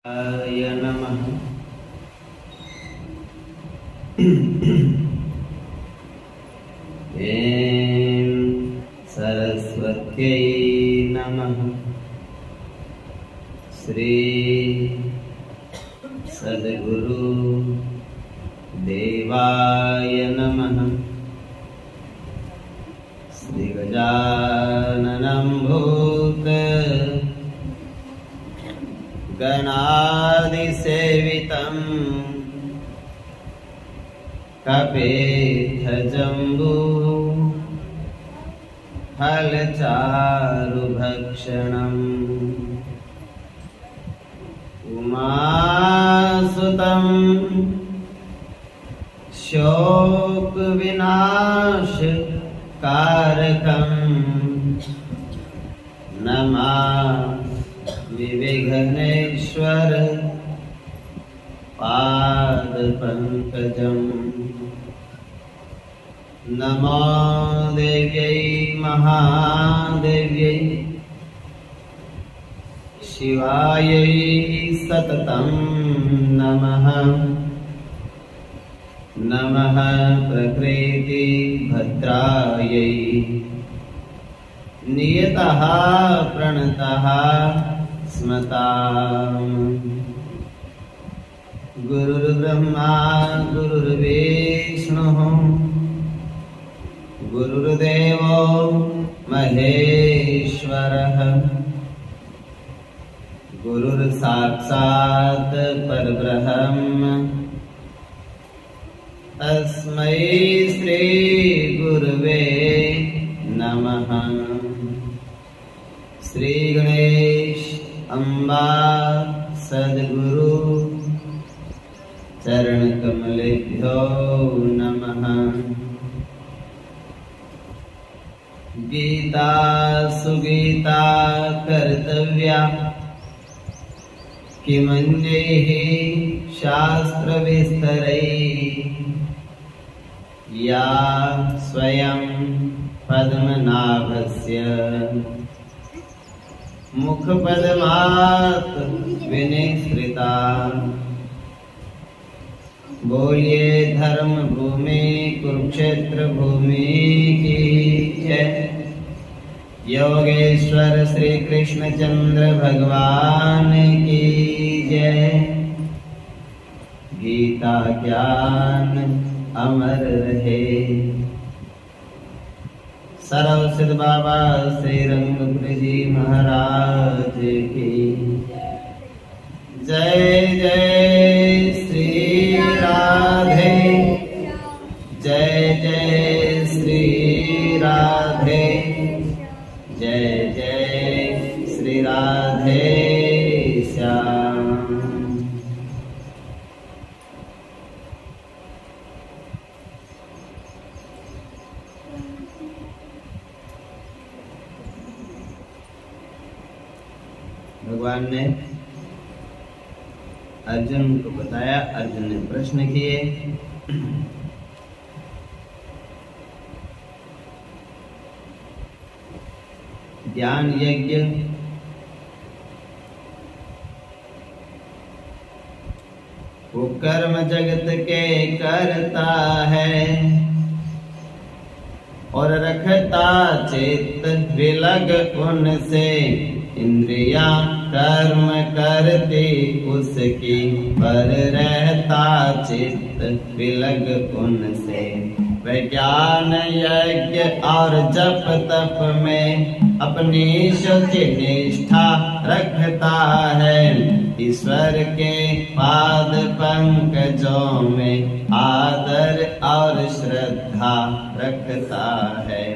नमः। ऐं सरस्वत्यै नमः। श्री सद्गुरु देवाय नमः। श्री गजाननं भूत गणादिसेवितं कपित्थजम्बू फलचारुभक्षणम् उमासुतं शोकविनाशकारकम् नमामि विघ्नेश्वर पादपङ्कजम्। नमो देव्यै महादेव्यै शिवायै सततं नमः। नमः प्रकृतिभद्रायै नियतः प्रणतः स्मताम्। गुरुर्ब्रह्मा गुरुर्विष्णुः गुरुर्देवो महेश्वरः गुरुर्साक्षात् परब्रह्म तस्मै श्री गुरवे नमः। श्री गणेश अम्बा सद्गुरु चरण कमलेभ्यो नमः। गीता सुगीता कर्तव्या किमन्यैः शास्त्रविस्तरैः। या स्वयं पद्मनाभस्य मुखपद्मात् विनिसृता। बोलिए धर्म भूमि कुरुक्षेत्र भूमि की जय। योगेश्वर श्री कृष्णचंद्र भगवान की जय। गीता ज्ञान अमर रहे। सर्वसिद्ध बाबा श्री रंगपुरी जी महाराज की जय। जय श्री राधे जय जय श्री राधे जय जय श्री राधे श्याम। भगवान ने अर्जुन को बताया। अर्जुन ने प्रश्न किए। ज्ञान यज्ञ वो कर्म जगत के करता है और रखता चित्त विलग उनसे। इंद्रियां कर्म करती उसकी पर रहता चित्त विलग उनसे। ज्ञान यज्ञ और जप तप में अपनी शुचि निष्ठा रखता है। ईश्वर के पाद पंकजों में आदर और श्रद्धा रखता है।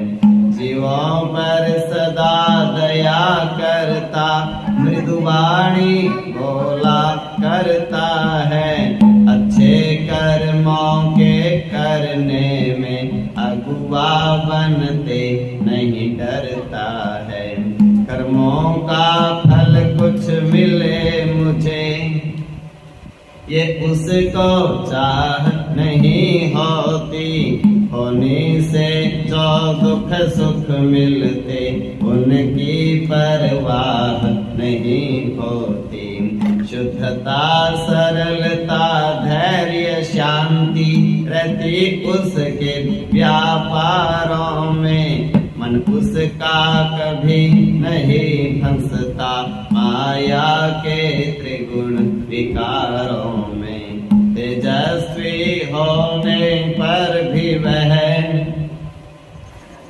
जीवों पर सदा दया करता मृदुवाणी बोला करता है। अच्छे कर्मों के करने में अगुआ बनते नहीं डरता है। कर्मों का फल कुछ मिले मुझे ये उसको चाह नहीं होती। होने से जो दुख सुख मिलते उनकी परवाह नहीं होती। शुद्धता सरलता धैर्य शांति रहती उसके व्यापारों में। मन उसका कभी नहीं फंसता माया के त्रिगुण विकारों में। तेजस्वी होने पर भी वह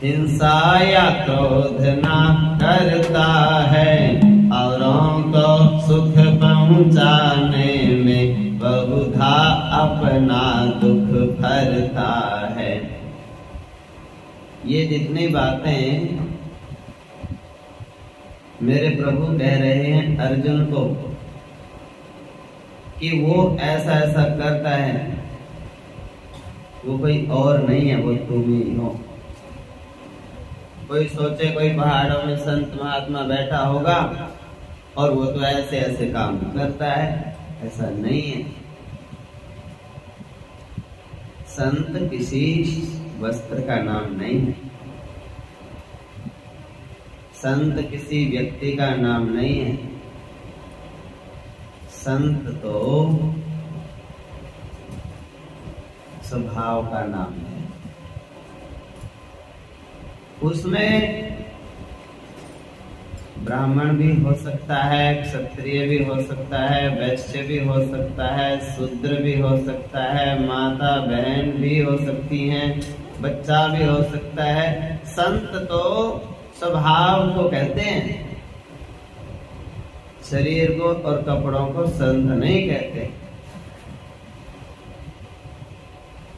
हिंसा या क्रोध ना करता है। औरों को सुख पहुंचाने में बहुधा अपना दुख भरता है। ये जितनी बातें मेरे प्रभु कह रहे हैं अर्जुन को कि वो ऐसा ऐसा करता है, वो कोई और नहीं है, वो तुम ही हो। कोई सोचे कोई पहाड़ों में संत महात्मा बैठा होगा और वो तो ऐसे ऐसे काम करता है, ऐसा नहीं है। संत किसी वस्त्र का नाम नहीं है, संत किसी व्यक्ति का नाम नहीं है। संत तो स्वभाव का नाम है। उसमें ब्राह्मण भी हो सकता है, क्षत्रिय भी हो सकता है, वैश्य भी हो सकता है, शूद्र भी हो सकता है, माता बहन भी हो सकती हैं, बच्चा भी हो सकता है। संत तो स्वभाव को कहते हैं, शरीर को और कपड़ों को संत नहीं कहते।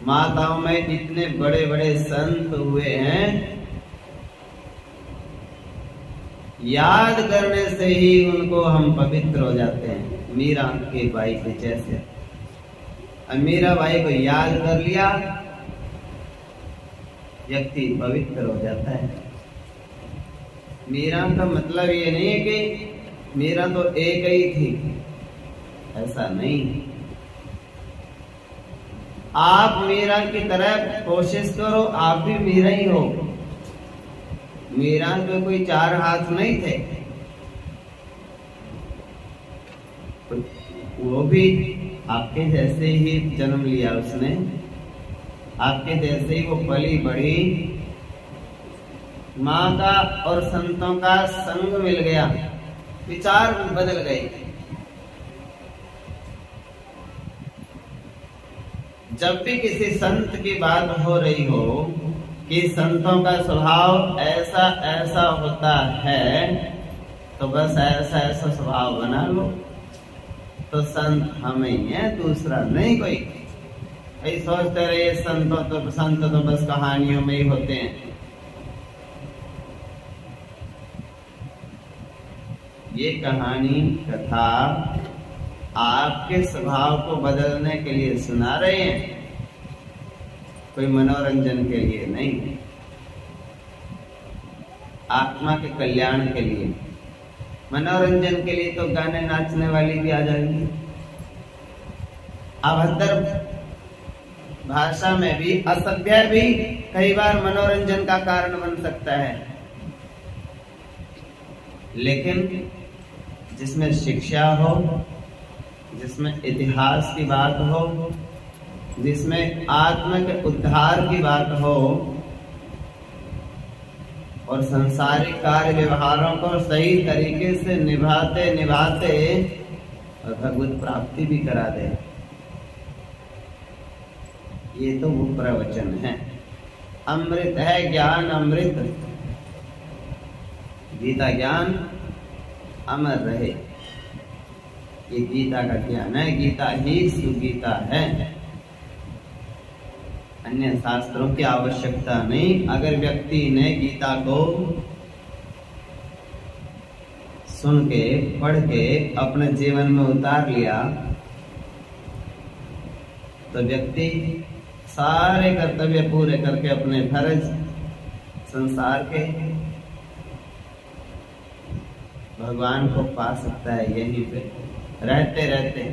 माताओं में इतने बड़े बड़े संत हुए हैं, याद करने से ही उनको हम पवित्र हो जाते हैं। मीरा के भाई के जैसे, मीरा भाई को याद कर लिया, व्यक्ति पवित्र हो जाता है। मीरा का मतलब ये नहीं है कि मीरा तो एक ही थी, ऐसा नहीं। आप मीरा की तरह कोशिश करो, आप भी मीरा ही हो। मीरा के कोई चार हाथ नहीं थे, वो भी आपके जैसे ही जन्म लिया उसने, आपके जैसे ही वो पली बढ़ी। माँ का और संतों का संग मिल गया, विचार बदल गए। जब भी किसी संत की बात हो रही हो कि संतों का स्वभाव ऐसा ऐसा होता है, तो बस ऐसा ऐसा स्वभाव बना लो, तो संत हम ही है, दूसरा नहीं कोई। ऐसे सोचते रहिए संत तो बस कहानियों में ही होते हैं। ये कहानी कथा आपके स्वभाव को बदलने के लिए सुना रहे हैं, कोई मनोरंजन के लिए नहीं, आत्मा के कल्याण के लिए। मनोरंजन के लिए तो गाने नाचने वाली भी आ जाएंगी। अभद्र भाषा में भी, असभ्य भी कई बार मनोरंजन का कारण बन सकता है, लेकिन जिसमें शिक्षा हो, जिसमें इतिहास की बात हो, जिसमें आत्मा के उद्धार की बात हो और संसारिक कार्य व्यवहारों को सही तरीके से निभाते निभाते और भगवत प्राप्ति भी करा दे, ये तो वो प्रवचन है। अमृत है ज्ञान अमृत, गीता ज्ञान अमर रहे, ये गीता का ज्ञान है। गीता ही सुगीता है, अन्य शास्त्रों की आवश्यकता नहीं। अगर व्यक्ति ने गीता को सुन के पढ़ के अपने जीवन में उतार लिया, तो व्यक्ति सारे कर्तव्य पूरे करके अपने फर्ज संसार के भगवान को पा सकता है यहीं पे रहते रहते।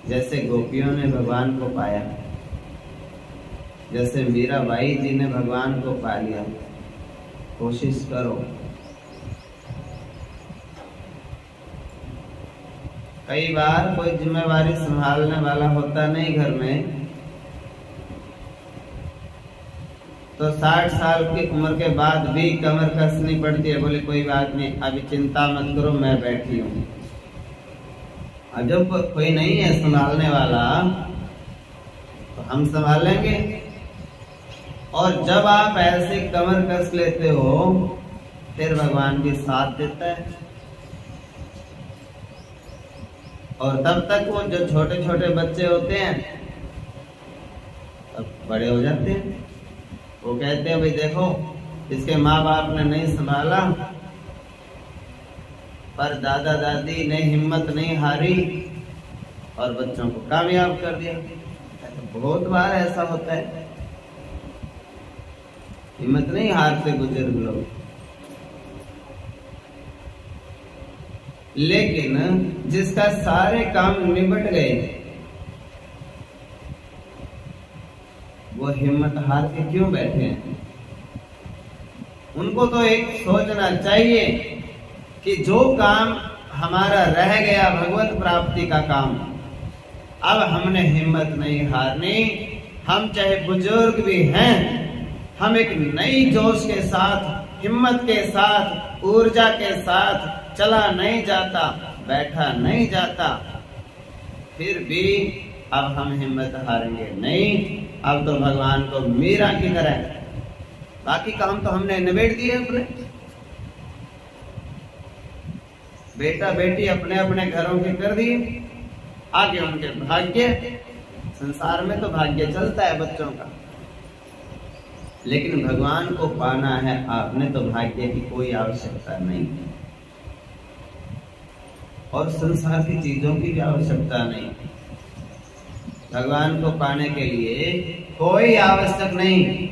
जैसे गोपियों ने भगवान को पाया, जैसे मीराबाई जी ने भगवान को पा लिया। कोशिश करो कई बार कोई जिम्मेवारी संभालने वाला होता नहीं घर में, तो 60 साल की उम्र के बाद भी कमर कसनी पड़ती है, बोले कोई बात नहीं, अभी चिंता मत करो, मैं बैठी हूँ। और जब कोई नहीं है संभालने वाला तो हम संभालेंगे। और जब आप ऐसे कमर कस लेते हो फिर भगवान भी साथ देता है। और तब तक वो जो छोटे छोटे बच्चे होते हैं तब बड़े हो जाते हैं। वो कहते हैं भाई देखो, इसके माँ बाप ने नहीं संभाला, पर दादा दादी ने हिम्मत नहीं हारी और बच्चों को कामयाब कर दिया। तो बहुत बार ऐसा होता है, हिम्मत नहीं हारते बुजुर्ग लोग। लेकिन जिसका सारे काम निबट गए वो हिम्मत हार के क्यों बैठे हैं? उनको तो एक सोचना चाहिए कि जो काम हमारा रह गया भगवत प्राप्ति का काम, अब हमने हिम्मत नहीं हारनी। हम चाहे बुजुर्ग भी हैं, हम एक नई जोश के साथ, हिम्मत के साथ, ऊर्जा के साथ चला नहीं जाता, बैठा नहीं जाता, फिर भी अब हम हिम्मत हारेंगे नहीं। अब तो भगवान को मीरा की तरह बाकी काम तो हमने निबेड़ दिए अपने। बेटा बेटी अपने अपने घरों के कर दिए, आगे उनके भाग्य। संसार में तो भाग्य चलता है बच्चों का, लेकिन भगवान को पाना है आपने तो भाग्य की कोई आवश्यकता नहीं, और संसार की चीजों की भी आवश्यकता नहीं। भगवान को पाने के लिए कोई आवश्यक नहीं।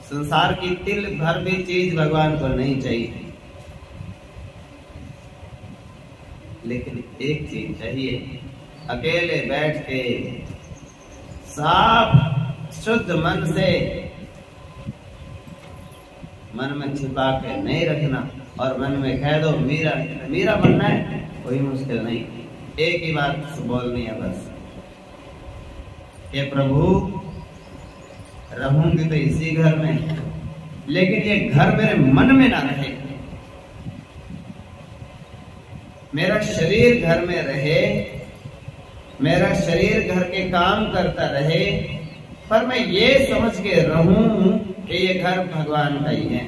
संसार की तिल भर भी चीज भगवान को नहीं चाहिए, लेकिन एक चीज चाहिए, अकेले बैठ के साफ शुद्ध मन से, मन में छिपा के नहीं रखना और मन में कह दो मीरा। मीरा बनना है कोई मुश्किल नहीं, एक ही बात बोलनी है बस, ये प्रभु रहूंगी तो इसी घर में, लेकिन ये घर मेरे मन में ना रहे। मेरा शरीर घर में रहे, मेरा शरीर घर के काम करता रहे, पर मैं ये समझ के रहूं कि ये घर भगवान का ही है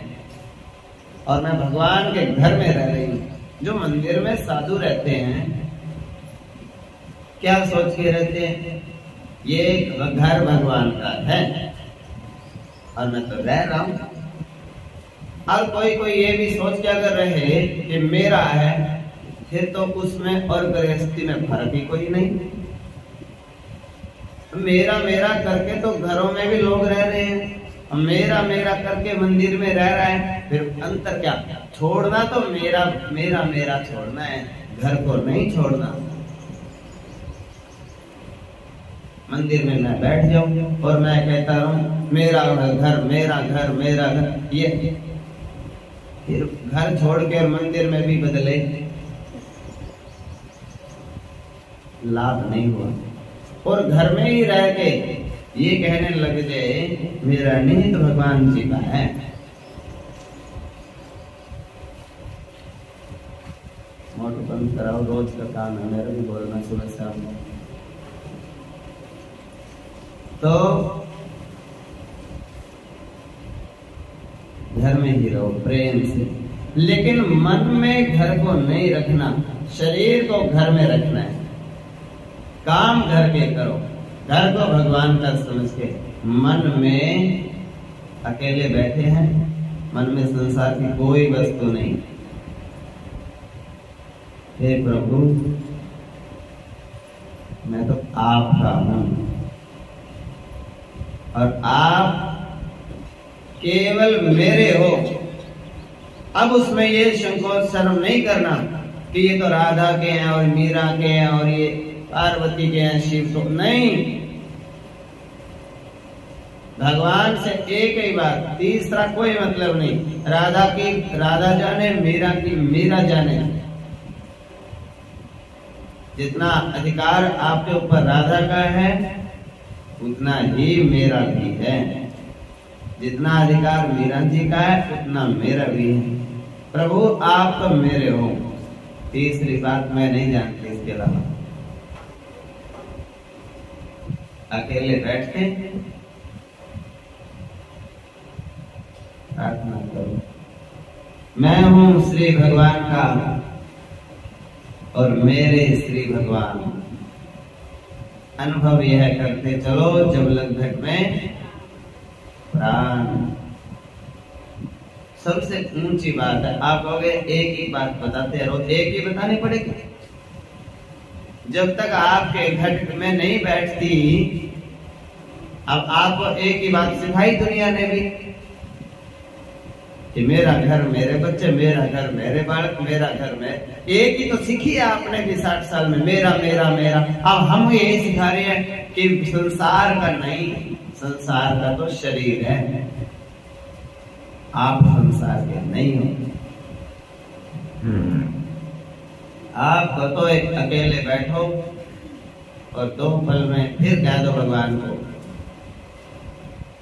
और मैं भगवान के घर में रह रही हूँ। जो मंदिर में साधु रहते हैं क्या सोच के रहते हैं? ये घर भगवान का है और मैं तो रह रहा हूं। और कोई कोई ये भी सोच के अगर रहे कि मेरा है, फिर तो उसमें और गृहस्थी में फर्क ही कोई नहीं। मेरा मेरा करके तो घरों में भी लोग रह रहे हैं, मेरा मेरा करके मंदिर में रह रहा है, फिर अंतर क्या? छोड़ना तो मेरा मेरा मेरा छोड़ना है, घर को नहीं छोड़ना। मंदिर में मैं बैठ जाऊं और मैं कहता रहूं मेरा घर मेरा घर मेरा घर, ये फिर घर छोड़ के मंदिर में भी बदले, लाभ नहीं हुआ। और घर में ही रह के ये कहने लग जाए मेरा नहीं तो भगवान जी का है। मोटू बंद कराओ, रोज का काम है मेरा भी बोलना सुबह शाम। तो घर में ही रहो प्रेम से, लेकिन मन में घर को नहीं रखना, शरीर को घर में रखना है। काम घर के करो, घर को भगवान का समझ के। मन में अकेले बैठे हैं, मन में संसार की कोई वस्तु नहीं। हे प्रभु मैं तो आपका हूं और आप केवल मेरे हो। अब उसमें ये संकोच शर्म नहीं करना कि ये तो राधा के हैं और मीरा के हैं और ये पार्वती के हैं, शिव तो नहीं। भगवान से एक ही बात, तीसरा कोई मतलब नहीं। राधा की राधा जाने, मीरा की मीरा जाने। जितना अधिकार आपके ऊपर राधा का है उतना ही मेरा भी है, जितना अधिकार मीरा जी का है उतना मेरा भी है। प्रभु आप तो मेरे हो, तीसरी बात मैं नहीं जानती इसके अलावा। अकेले बैठ के प्रार्थना करो, मैं हूं श्री भगवान का और मेरे श्री भगवान। अनुभव यह करते चलो जब लग घट में प्राण। सबसे ऊंची बात है। आप कहोगे एक ही बात बताते रहो, एक ही बतानी पड़ेगी। जब तक आपके घट में नहीं बैठती, अब आपको एक ही बात सिखाई दुनिया ने भी कि मेरा घर मेरे बच्चे, मेरा घर मेरे बालक, मेरा घर में। एक ही तो सीखी है आपने भी 60 साल में, मेरा मेरा मेरा। अब हम यही सिखा रहे हैं कि संसार का नहीं, संसार का तो शरीर है, आप संसार के नहीं हो। आप तो एक अकेले बैठो और 2 पल में फिर कह दो भगवान को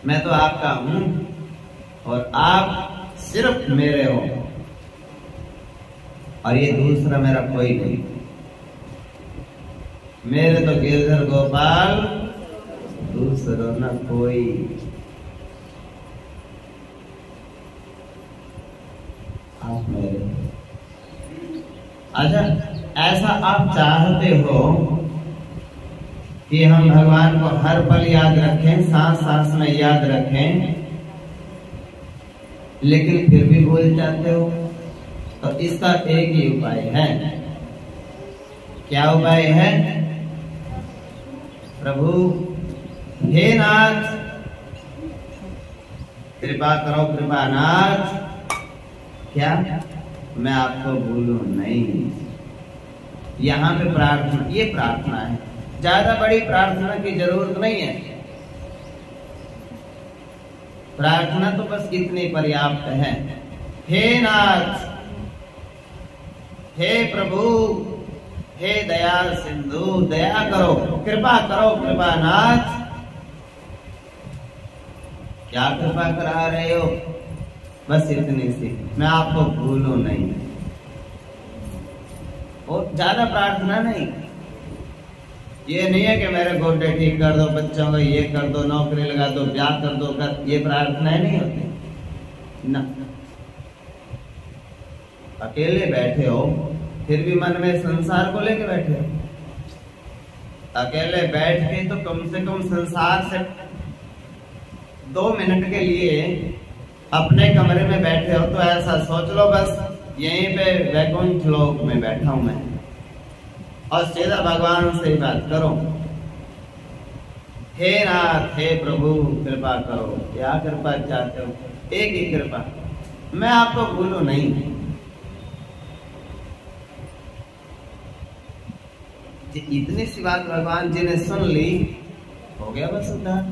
मैं तो आपका हूं और आप सिर्फ मेरे हो और ये दूसरा मेरा कोई नहीं। मेरे तो गिरधर गोपाल, दूसरा न कोई। आप मेरे। अच्छा, ऐसा आप चाहते हो कि हम भगवान को हर पल याद रखें, सांस सांस में याद रखें, लेकिन फिर भी भूल जाते हो, तो इसका एक ही उपाय है। क्या उपाय है? प्रभु हे नाथ कृपा करो, कृपानाथ, क्या मैं आपको भूलूं नहीं। यहाँ पे प्रार्थना, ये प्रार्थना है, ज्यादा बड़ी प्रार्थना की जरूरत नहीं है। प्रार्थना तो बस इतनी पर्याप्त है। हे नाथ, हे प्रभु, हे दयाल सिंधु, दया करो, कृपा करो, कृपानाथ। क्या कृपा करा रहे हो? बस इतनी सी, मैं आपको भूलूं नहीं। और ज्यादा प्रार्थना नहीं। ये नहीं है कि मेरे गोड्डे ठीक कर दो, बच्चों को ये कर दो, नौकरी लगा दो, ब्याह कर दो, ये प्रार्थनाएं नहीं होती ना। अकेले बैठे हो फिर भी मन में संसार को लेके बैठे हो। अकेले बैठ के तो कम से कम संसार से 2 मिनट के लिए अपने कमरे में बैठे हो, तो ऐसा सोच लो बस यहीं पे वैकुंठ लोक में बैठा हूं मैं, और सीधा भगवान से ही बात करो। हे नाथ, हे प्रभु, कृपा करो। क्या कृपा चाहते हो? एक ही कृपा, मैं आपको भूलूं नहीं। इतनी सी बात भगवान जी ने सुन ली, हो गया बस उद्धार।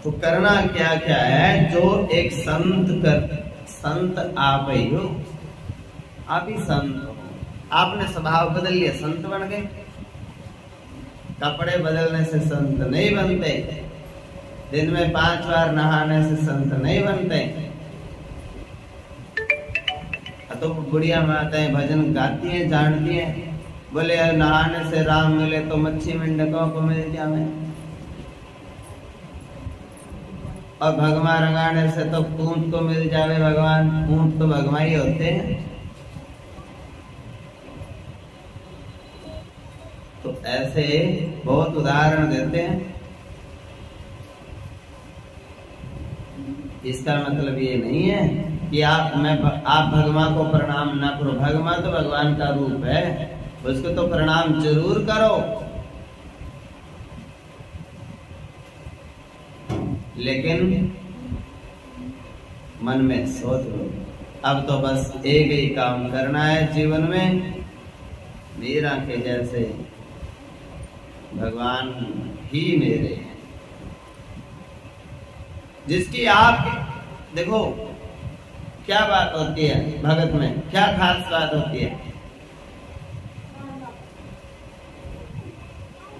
तो करना क्या क्या है? जो एक संत आप ही हो, आप ही संत हो। आपने स्वभाव बदल लिया, संत बन गए। कपड़े बदलने से संत नहीं बनते, दिन में 5 बार नहाने से संत नहीं बनते। तो बुढ़िया माताएं भजन गाती हैं, जानती हैं, बोले नहाने से राम मिले तो मच्छी मेंढकों को मिल जावे, और भगवा रंगाने से तो ऊंट को मिल जावे भगवान। ऊंट तो भगवा ही होते हैं। तो ऐसे बहुत उदाहरण देते हैं। इसका मतलब ये नहीं है कि आप भगवान को प्रणाम ना करो। भगवान तो भगवान का रूप है, उसको तो प्रणाम जरूर करो, लेकिन मन में सोच लो अब तो बस एक ही काम करना है जीवन में, मीरा के जैसे भगवान ही मेरे हैं। जिसकी आप देखो, क्या बात होती है भगत में, क्या खास बात होती है?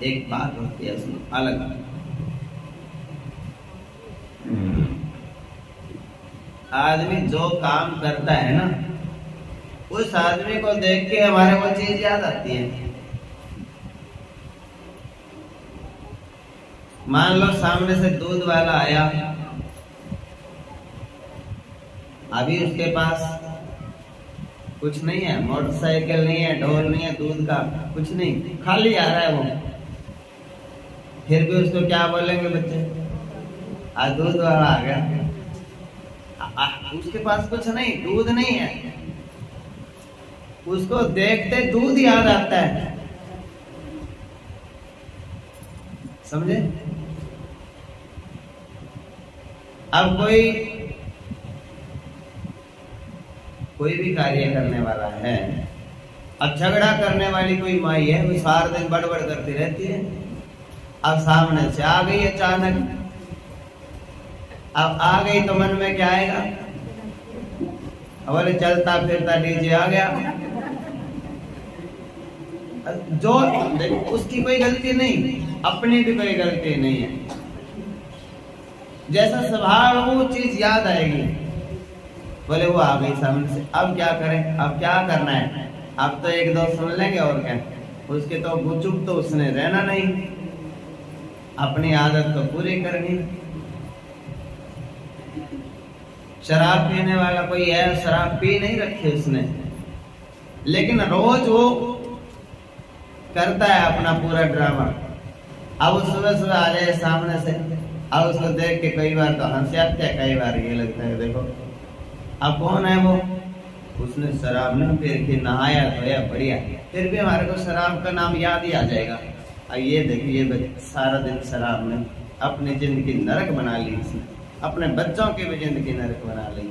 एक बात होती है उसमें अलग। आदमी जो काम करता है ना, उस आदमी को देख के हमारे वो चीज याद आती है। मान लो सामने से दूध वाला आया, अभी उसके पास कुछ नहीं है, मोटरसाइकिल नहीं है, ढोल नहीं है, दूध का कुछ नहीं, खाली आ रहा है वो। फिर भी उसको क्या बोलेंगे बच्चे? आज दूध वाला आ गया। उसके पास कुछ नहीं, दूध नहीं है, उसको देखते दूध याद आता है। समझे? अब कोई भी कार्य करने वाला है, अब झगड़ा करने वाली कोई माई है, वो सारा दिन बड़बड़ करती रहती है। अब सामने से आ गई अचानक, अब आ गई तो मन में क्या आएगा? बोले चलता फिरता डीजे आ गया। जो उसकी कोई गलती नहीं, अपनी भी कोई गलती नहीं है। जैसा स्वभाव वो चीज याद आएगी। बोले वो आ गई सामने से, अब क्या करें? अब क्या करना है? अब तो एक दो सुन लेंगे और क्या, उसके तो गुचुप तो उसने रहना नहीं, अपनी आदत तो पूरी करनी। शराब पीने वाला कोई है, शराब पी नहीं रखी उसने, लेकिन रोज वो करता है अपना पूरा ड्रामा। अब वो सुबह सुबह आ जाए सामने से, अब उसको देख के कई बार तो हंसी आती है, कई बार ये लगता है देखो अब कौन है वो, उसने शराब नहीं पी रखी, नहाया धोया बढ़िया, फिर भी हमारे को शराब का नाम याद ही आ जाएगा। अब ये देखिए सारा दिन शराब में अपनी जिंदगी नरक बना ली इसने, अपने बच्चों की भी जिंदगी नरक बना ली।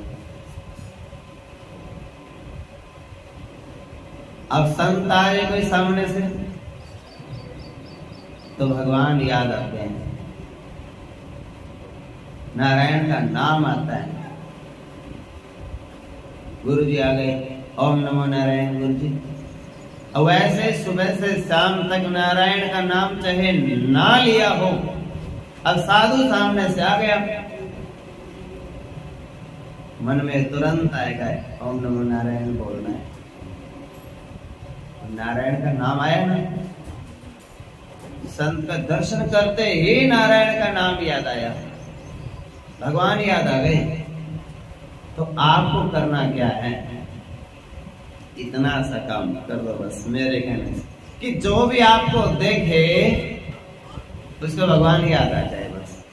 अब संत आए कोई सामने से तो भगवान याद आते हैं, नारायण का नाम आता है। गुरु जी आ गए, ओम नमो नारायण गुरु जी। और वैसे सुबह से शाम तक नारायण का नाम चाहे ना लिया हो, अब साधु सामने से आ गया, मन में तुरंत आएगा ओम नमो नारायण बोलना है। नारायण का नाम आया ना, संत का दर्शन करते ही नारायण का नाम याद आया, भगवान याद आ गए। तो आपको करना क्या है? इतना सा काम कर दो बस मेरे कहने से, कि जो भी आपको देखे उसको भगवान याद आ जाए बस।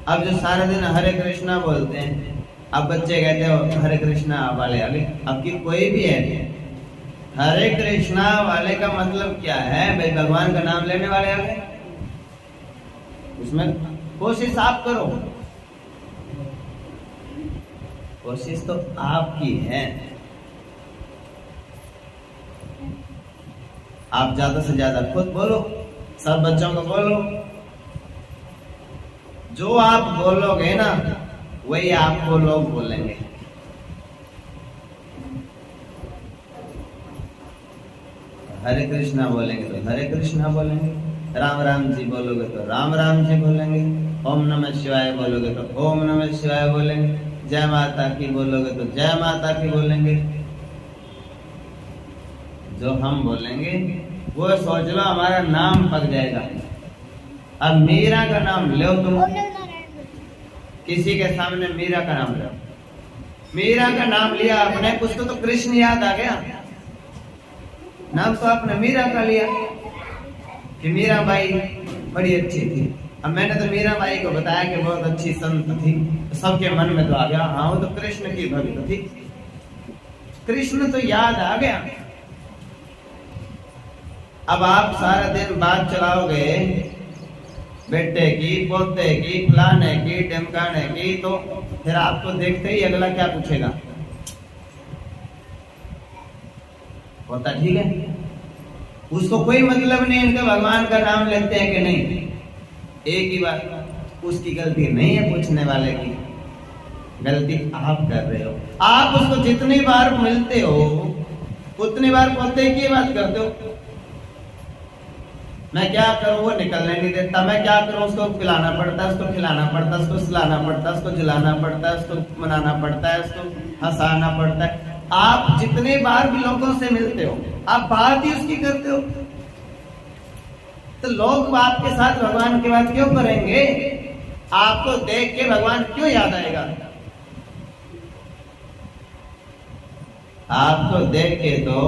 अब जो सारे दिन हरे कृष्णा बोलते हैं, अब बच्चे कहते हो हरे कृष्णा वाले आगे, अब की कोई भी है हरे कृष्णा वाले का मतलब क्या है भाई? भगवान का नाम लेने वाले आगे, उसमें कोशिश आप करो, कोशिश तो आपकी है। आप ज्यादा से ज्यादा खुद बोलो, सब बच्चों को बोलो, जो आप बोलोगे ना वही आपको लोग बोलेंगे। हरे कृष्णा बोलेंगे तो हरे कृष्णा बोलेंगे, राम राम जी बोलोगे तो राम राम जी बोलेंगे, ओम नमः शिवाय बोलोगे तो ओम नमः शिवाय बोलेंगे, जय माता की बोलोगे तो जय माता की बोलेंगे। जो हम बोलेंगे वो सोच लो हमारा नाम पक जाएगा। अब मीरा का नाम लो तुम, किसी के सामने मीरा का नाम लो, मीरा का नाम लिया आपने, उसको तो कृष्ण याद आ गया, नाम तो आपने मीरा का लिया कि मीरा बाई बड़ी अच्छी थी। अब मैंने तो मीरा बाई को बताया कि बहुत अच्छी संत थी, तो सबके मन में तो आ गया हाँ वो तो कृष्ण की भक्त थी, कृष्ण तो याद आ गया। अब आप सारा दिन बात चलाओगे बेटे की, पोते की, फलाने की, ढमकाने की, तो फिर आपको देखते ही अगला क्या पूछेगा? होता ठीक है, उसको कोई मतलब नहीं इनका भगवान का नाम लेते हैं कि नहीं। एक ही बात, उसकी गलती नहीं है पूछने वाले की, गलती आप कर रहे हो। आप उसको जितनी बार मिलते हो उतनी बार पोते की बात करते हो। मैं क्या करूं, वो निकलने नहीं देता। मैं क्या करूं, उसको पिलाना पड़ता है, उसको खिलाना पड़ता है, उसको सुलाना पड़ता है, उसको जिलाना पड़ता है, उसको मनाना पड़ता है, उसको हंसाना पड़ता है। आप जितने बार भी लोगों से मिलते हो आप बात ही उसकी करते हो, तो लोग आपके साथ भगवान की बात क्यों करेंगे? आपको देख के भगवान क्यों याद आएगा? आपको देख के तो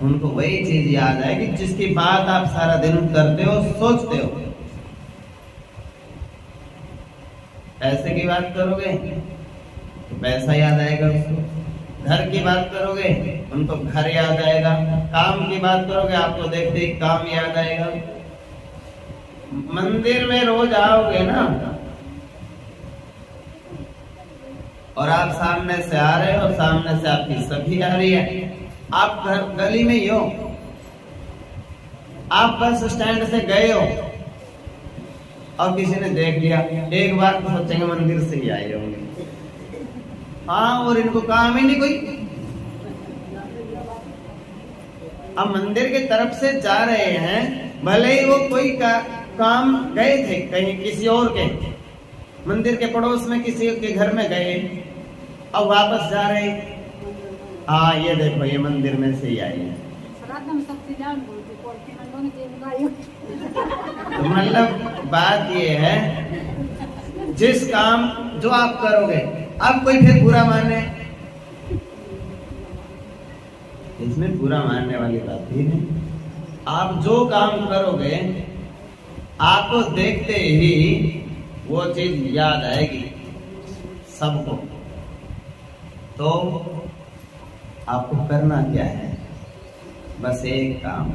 उनको वही चीज याद आएगी जिसकी बात आप सारा दिन करते हो, सोचते हो। पैसे की बात करोगे तो पैसा याद आएगा उसको, घर की बात करोगे उनको घर याद आएगा, काम की बात करोगे आपको देखते ही काम याद आएगा। मंदिर में रोज आओगे ना और आप सामने से आ रहे हो, सामने से आपकी सखी आ रही है, आप घर गली में ही हो, आप बस स्टैंड से गए हो और किसी ने देख लिया, एक बार तो सोचेंगे मंदिर से ही आए होंगे। हाँ, और इनको काम ही नहीं कोई। अब मंदिर की तरफ से जा रहे हैं, भले ही वो कोई काम गए थे कहीं किसी और के मंदिर के पड़ोस में किसी के घर में गए, अब वापस जा रहे, हाँ ये देखो ये मंदिर में से ही आई है। तो मतलब बात ये है जिस काम जो आप करोगे, अब कोई फिर बुरा माने, इसमें बुरा मानने वाली बात ही नहीं। आप जो काम करोगे आपको देखते ही वो चीज याद आएगी सबको। तो आपको करना क्या है? बस एक काम,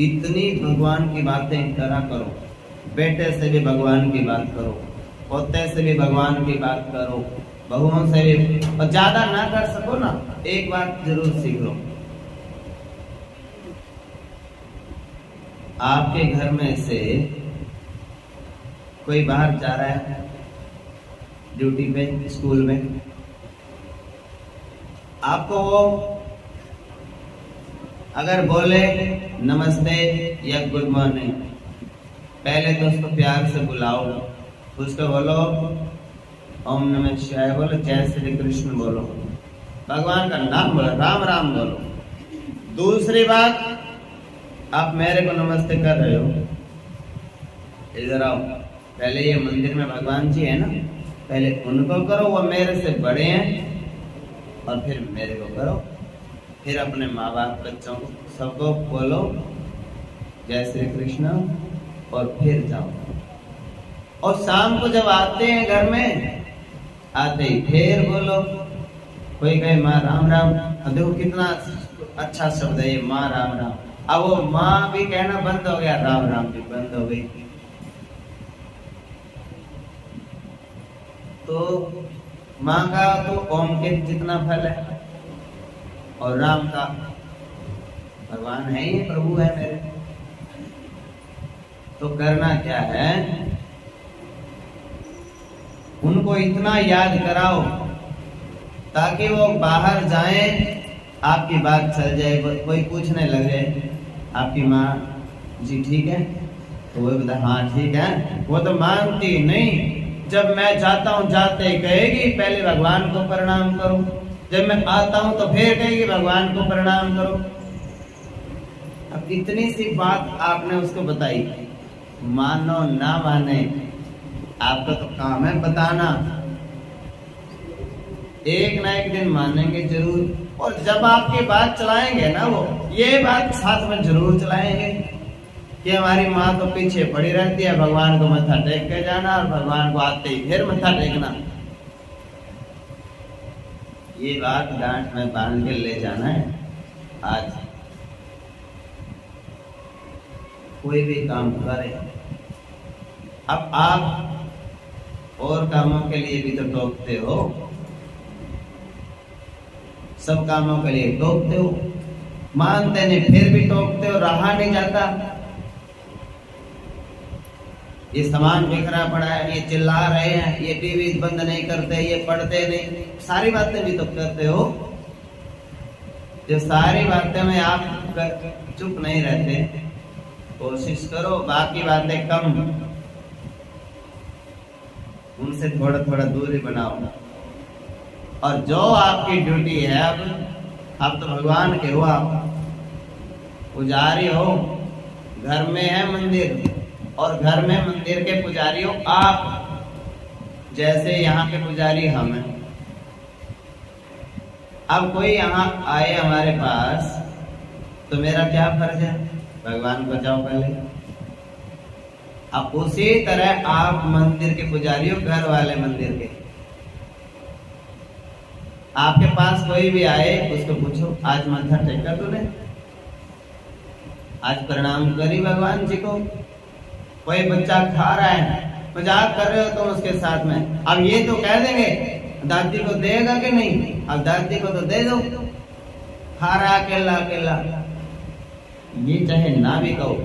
इतनी भगवान की बातें करा करो, बेटे से भी भगवान की बात करो, पोते से भी भगवान की बात करो, बहुओं से भी, और ज्यादा ना कर सको ना, एक बात जरूर सीख लो। आपके घर में से कोई बाहर जा रहा है ड्यूटी पे, स्कूल में, आपको वो अगर बोले नमस्ते या गुड मॉर्निंग, पहले तो उसको प्यार से बुलाओ, उसको बोलो ओम नमः शिवाय, बोलो जय श्री कृष्ण, बोलो भगवान का नाम बोलो, राम राम बोलो। दूसरी बात, आप मेरे को नमस्ते कर रहे हो, इधर आओ, पहले ये मंदिर में भगवान जी है ना, पहले उनको करो, वो मेरे से बड़े हैं, और फिर मेरे को करो, फिर अपने माँ बाप बच्चों को सबको बोलो जय श्री कृष्ण, और फिर जाओ। और शाम को जब आते हैं घर में, आते ही फिर बोलो, कोई कहे माँ राम राम, देखो कितना अच्छा शब्द है ये माँ राम राम। अब वो माँ भी कहना बंद हो गया, राम राम भी बंद हो गई। तो माँ का तो ओम के जितना फल है, और राम का भगवान है ही, प्रभु है मेरे। तो करना क्या है, उनको इतना याद कराओ ताकि वो बाहर जाएं, आपकी बात चल जाए, कोई पूछने लगे आपकी माँ जी ठीक है, तो वो बता हाँ ठीक है। वो तो मानती नहीं, जब मैं जाता हूँ जाते ही कहेगी पहले भगवान को प्रणाम करो, जब मैं आता हूँ तो फिर कहेगी भगवान को प्रणाम करो। अब इतनी सी बात आपने उसको बताई, मानो ना माने आपका तो काम है बताना, एक ना एक दिन मानेंगे जरूर। और जब आपकी बात चलाएंगे ना, वो ये बात साथ में जरूर चलाएंगे कि हमारी माँ तो पीछे पड़ी रहती है, भगवान को मत्था टेक के जाना और भगवान को आते ही फिर मत्था टेकना। ये बात गांठ में बांध के ले जाना है। आज कोई भी काम करे, अब आप और कामों के लिए भी तो टोकते हो, सब कामों के लिए टोकते हो, मानते नहीं फिर भी टोकते हो, रहा नहीं जाता। ये सामान बिखरा पड़ा है, ये चिल्ला रहे हैं, ये टीवी बंद नहीं करते, ये पढ़ते नहीं, सारी बातें भी तो करते हो। जो सारी बातें में आप चुप नहीं रहते, कोशिश करो बाकी बातें कम, उनसे थोड़ा थोड़ा दूरी बनाओ। और जो आपकी ड्यूटी है, अब आप तो भगवान के हो, आप पुजारी हो, घर में है मंदिर और घर में मंदिर के पुजारी हो आप, जैसे यहाँ के पुजारी हम हैं। अब कोई यहाँ आए हमारे पास तो मेरा क्या फर्ज है? भगवान को बचाओ पहले। अब उसी तरह आप मंदिर के पुजारी हो, घर वाले मंदिर के। आपके पास कोई भी आए उसको पूछो, आज माथा टेका तूने? आज प्रणाम करी भगवान जी को? कोई बच्चा खा रहा है, मजाक कर रहे हो तुम उसके साथ में, अब ये तो कह देंगे दादी को देगा कि नहीं? अब दादी को तो दे दो, खा रहा अकेला अकेला, ये चाहे ना भी कहो,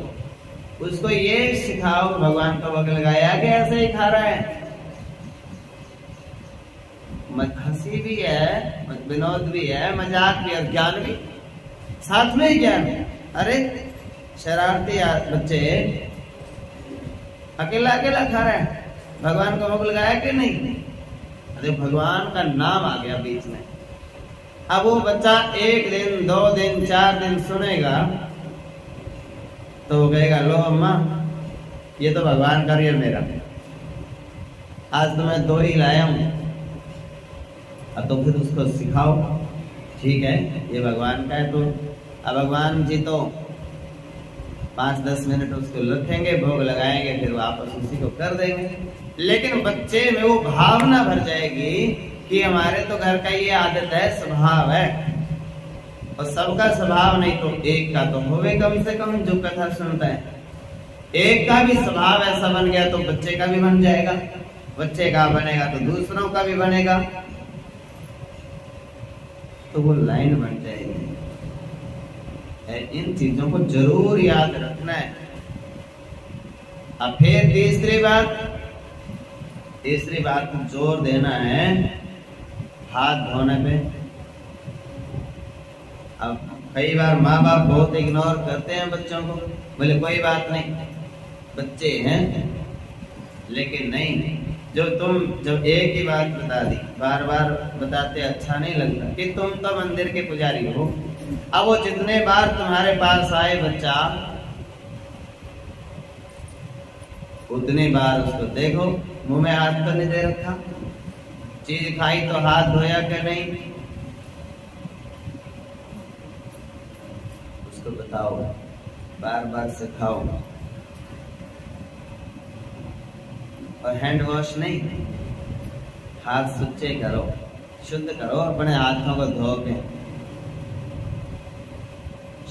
उसको ये सिखाओ भगवान का भोग लगाया कि ऐसे ही खा रहा है। हंसी भी है, विनोद भी है, मजाक भी और ज्ञान भी साथ में ही ज्ञान है। अरे शरारती बच्चे अकेला अकेला खा रहा है, भगवान का भोग लगाया कि नहीं? अरे भगवान का नाम आ गया बीच में। अब वो बच्चा 1 दिन 2 दिन 4 दिन सुनेगा तो वो कहेगा, लो अम्मा ये तो भगवान का रियल मेरा, आज तो मैं 2 ही लाया हूं। अब तो फिर उसको सिखाओ, ठीक है ये भगवान का है, तो अब भगवान जी तो 5-10 मिनट उसको रखेंगे, भोग लगाएंगे, फिर वापस उसी को कर देंगे। लेकिन बच्चे में वो भावना भर जाएगी कि हमारे तो घर का ये आदत है, स्वभाव है, और सबका स्वभाव नहीं तो एक का तो होवे कम से कम जो कथा सुनता है। एक का भी स्वभाव ऐसा बन गया तो बच्चे का भी बन जाएगा, बच्चे का बनेगा तो दूसरों का भी बनेगा, तो वो लाइन बन जाएगी। इन चीजों को जरूर याद रखना है। अब फिर तीसरी बात को जोर देना है हाथ धोने पे। अब कई बार माँ बाप बहुत इग्नोर करते हैं बच्चों को, बोले कोई बात नहीं बच्चे हैं, लेकिन नहीं, जब एक ही बात बता दी, बार बार बताते अच्छा नहीं लगता कि तुम तो मंदिर के पुजारी हो। अब वो जितने बार तुम्हारे पास आए बच्चा, उतनी बार उसको देखो, मुंह में हाथ तो नहीं दे रखा, चीज खाई तो हाथ धोया कि नहीं, उसको बताओ, बार बार सिखाओ। और हैंड वॉश नहीं, हाथ स्वच्छ करो, शुद्ध करो, अपने हाथों को धो के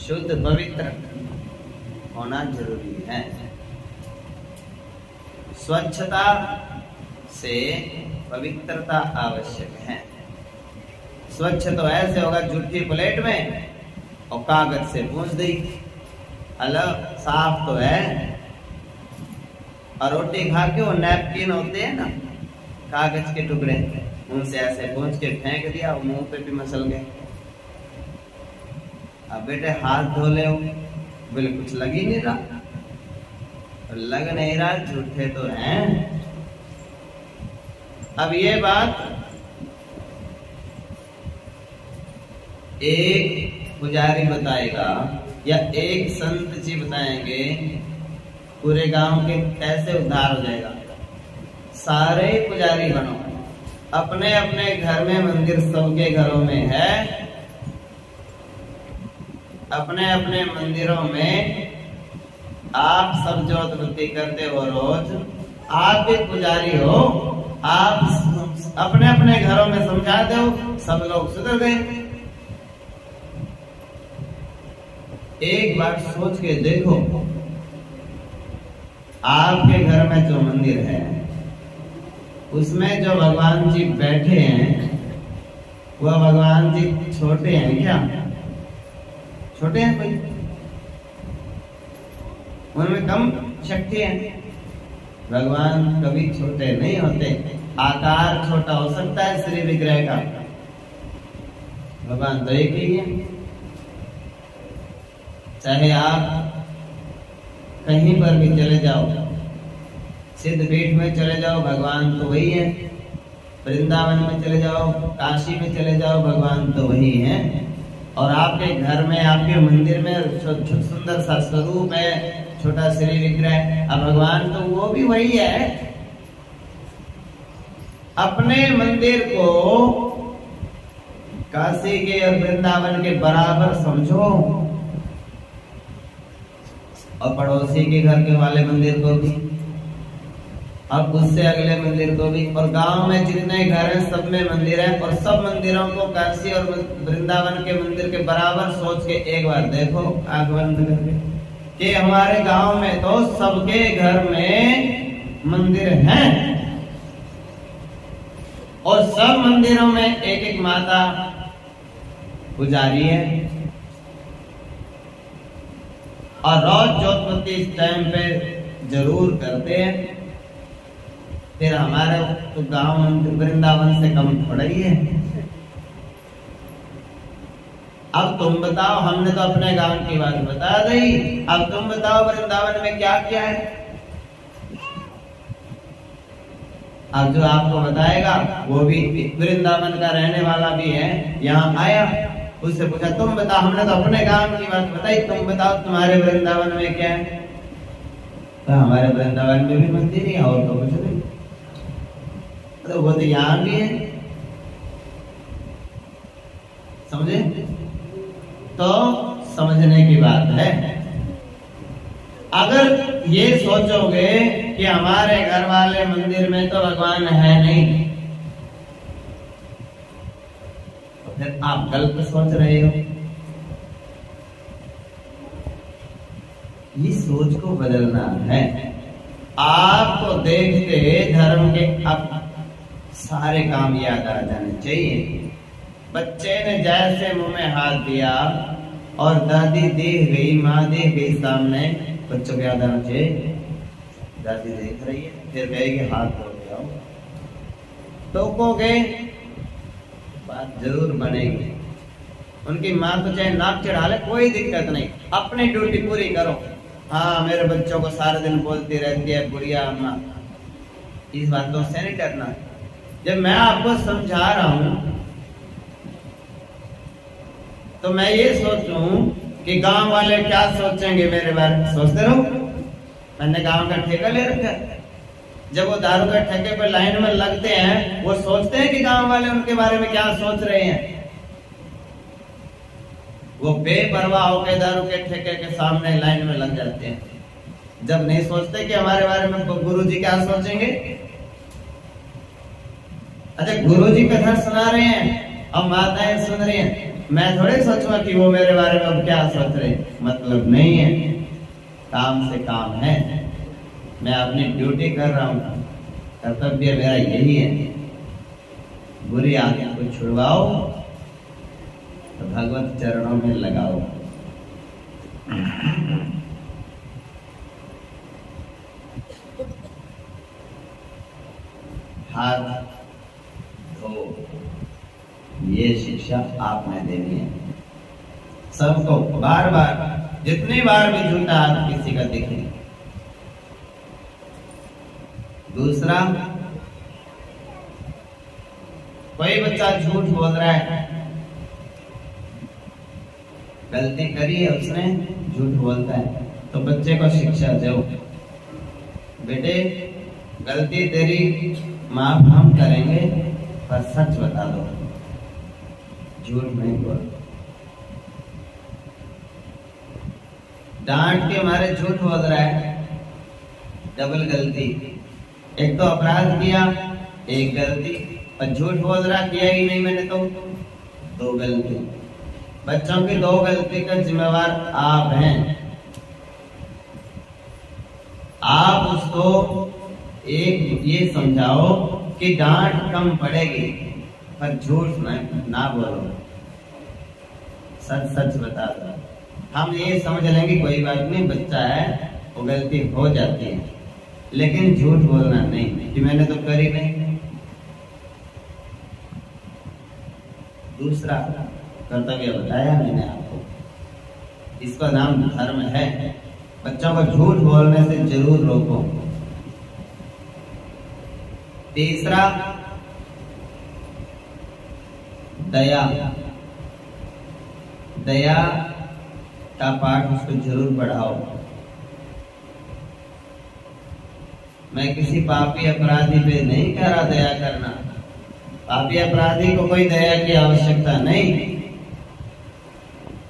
शुद्ध पवित्र होना जरूरी है। स्वच्छता से पवित्रता आवश्यक है। स्वच्छ तो ऐसे होगा जूठी प्लेट में और कागज से पूंछ दी, अलग साफ तो है। और रोटी खा के वो नैपकिन होते हैं ना, कागज के टुकड़े, उनसे ऐसे पूंछ के फेंक दिया, वो मुंह पे भी मसल गए। अब बेटे हाथ धो ले, बोले कुछ लग ही नहीं रहा, लग नहीं रहा, झूठे तो हैं। अब ये बात एक पुजारी बताएगा या एक संत जी बताएंगे, पूरे गांव के कैसे उद्धार हो जाएगा। सारे पुजारी बनो, अपने अपने घर में मंदिर सबके घरों में है, अपने अपने मंदिरों में आप सब जोत बत्ती करते हो रोज, आप भी पुजारी हो, आप अपने अपने घरों में समझाते हो, सब लोग सुधर गए। एक बार सोच के देखो, आपके घर में जो मंदिर है उसमें जो भगवान जी बैठे हैं, वह भगवान जी छोटे हैं क्या? छोटे हैं कोई? उनमें कम शक्ति है? भगवान कभी छोटे नहीं होते। आकार छोटा हो सकता है श्री विग्रह का, भगवान तो एक ही है। चाहे आप कहीं पर भी चले जाओ, सिद्धपीठ में चले जाओ, भगवान तो वही है। वृंदावन में चले जाओ, काशी में चले जाओ, भगवान तो वही है। और आपके घर में, आपके मंदिर में सुंदर सा स्वरूप है, छोटा श्री विग्रह, अब भगवान तो वो भी वही है। अपने मंदिर को काशी के और वृंदावन के बराबर समझो, और पड़ोसी के घर के वाले मंदिर को भी, और उससे अगले मंदिर को भी, और गांव में जितने घर हैं सब में मंदिर है, और सब मंदिरों को काशी और वृंदावन के मंदिर के बराबर सोच के एक बार देखो आंख बंद करके कि हमारे गांव में तो सबके घर में मंदिर हैं, और सब मंदिरों में एक एक माता पुजारी है, और रोज ज्योतिपति इस टाइम पे जरूर करते हैं। फिर हमारे तो गांव वृंदावन से कम थोड़ा ही है। अब तुम बताओ, हमने तो अपने गांव की बात बता दी, अब तुम बताओ वृंदावन में क्या क्या है। अब जो आपको बताएगा वो भी वृंदावन का रहने वाला भी है, यहाँ आया, उससे पूछा तुम बताओ, हमने तो अपने गांव की बात बताई, तुम बताओ तुम्हारे वृंदावन में क्या है। तो हमारे वृंदावन में भी मंदिर है और तो कुछ नहीं, तो वो तो यहाँ भी है, समझे। तो समझने की बात है। अगर ये सोचोगे कि हमारे घर वाले मंदिर में तो भगवान है नहीं, तो फिर आप गलत सोच रहे हो। ये सोच को बदलना है। आपको देखते धर्म के अब सारे काम याद आ जाने चाहिए। बच्चे ने जैसे मुंह में हाथ दिया और दादी देख गई, माँ देख गई सामने, बच्चों को याद आना चाहिए दादी देख रही है, फिर कहेगी हाथ धो के आओ, टोकोगे, बात जरूर बनेगी। उनकी माँ को चाहे नाक चढ़ा ले, कोई दिक्कत नहीं, अपनी ड्यूटी पूरी करो। हाँ, मेरे बच्चों को सारा दिन बोलती रहती है बुढ़िया अम्मा, इस बातों से नहीं डरना। जब मैं आपको समझा रहा हूं तो मैं ये सोचूं कि गांव वाले क्या सोचेंगे मेरे बारे में, सोचते रहो। मैंने गांव का ठेका ले रखा है, जब वो दारू का ठेके पर लाइन में लगते हैं, वो सोचते हैं कि गांव वाले उनके बारे में क्या सोच रहे हैं। वो बेपरवाह होकर दारू के ठेके के सामने लाइन में लग जाते हैं, जब नहीं सोचते कि हमारे बारे में गुरुजी क्या सोचेंगे। अच्छा, गुरुजी कथा सुना रहे हैं और माताएं सुन रही हैं, मैं थोड़े सोचूंगा कि वो मेरे बारे में अब क्या सोच रहे, मतलब नहीं है। काम से काम है, मैं अपनी ड्यूटी कर रहा हूं, कर्तव्य मेरा यही है। बुरी आदत को छुड़वाओ तो भगवत चरणों में लगाओ। हाथ धो, ये शिक्षा आपने देनी है सबको, बार बार, जितनी बार भी झूठा हाथ किसी का दिखे। दूसरा, कोई बच्चा झूठ बोल रहा है, गलती करी है उसने, झूठ बोलता है, तो बच्चे को शिक्षा दो, बेटे गलती तेरी माफ हम करेंगे, पर सच बता दो, झूठ नहीं बोल। डांट के मारे झूठ बोल रहा है, डबल गलती। एक तो अपराध किया, एक गलती, और झूठ बोल रहा किया ही नहीं मैंने तो, दो गलती। बच्चों की दो गलती का जिम्मेवार आप हैं। आप उसको एक ये समझाओ कि डांट कम पड़ेगी, पर झूठ ना बोलो, सच सच बता दो। हम ये समझ लेंगे कोई बात नहीं, बच्चा है, वो गलती हो जाती है, लेकिन झूठ बोलना नहीं कि मैंने तो करी नहीं। दूसरा कर्तव्य बताया मैंने आपको, इसका नाम धर्म है। बच्चों को झूठ बोलने से जरूर रोको। तीसरा, दया। दया का पाठ उसको जरूर पढ़ाओ। मैं किसी पापी अपराधी पे नहीं कह रहा दया करना। पापी अपराधी को कोई दया की आवश्यकता नहीं,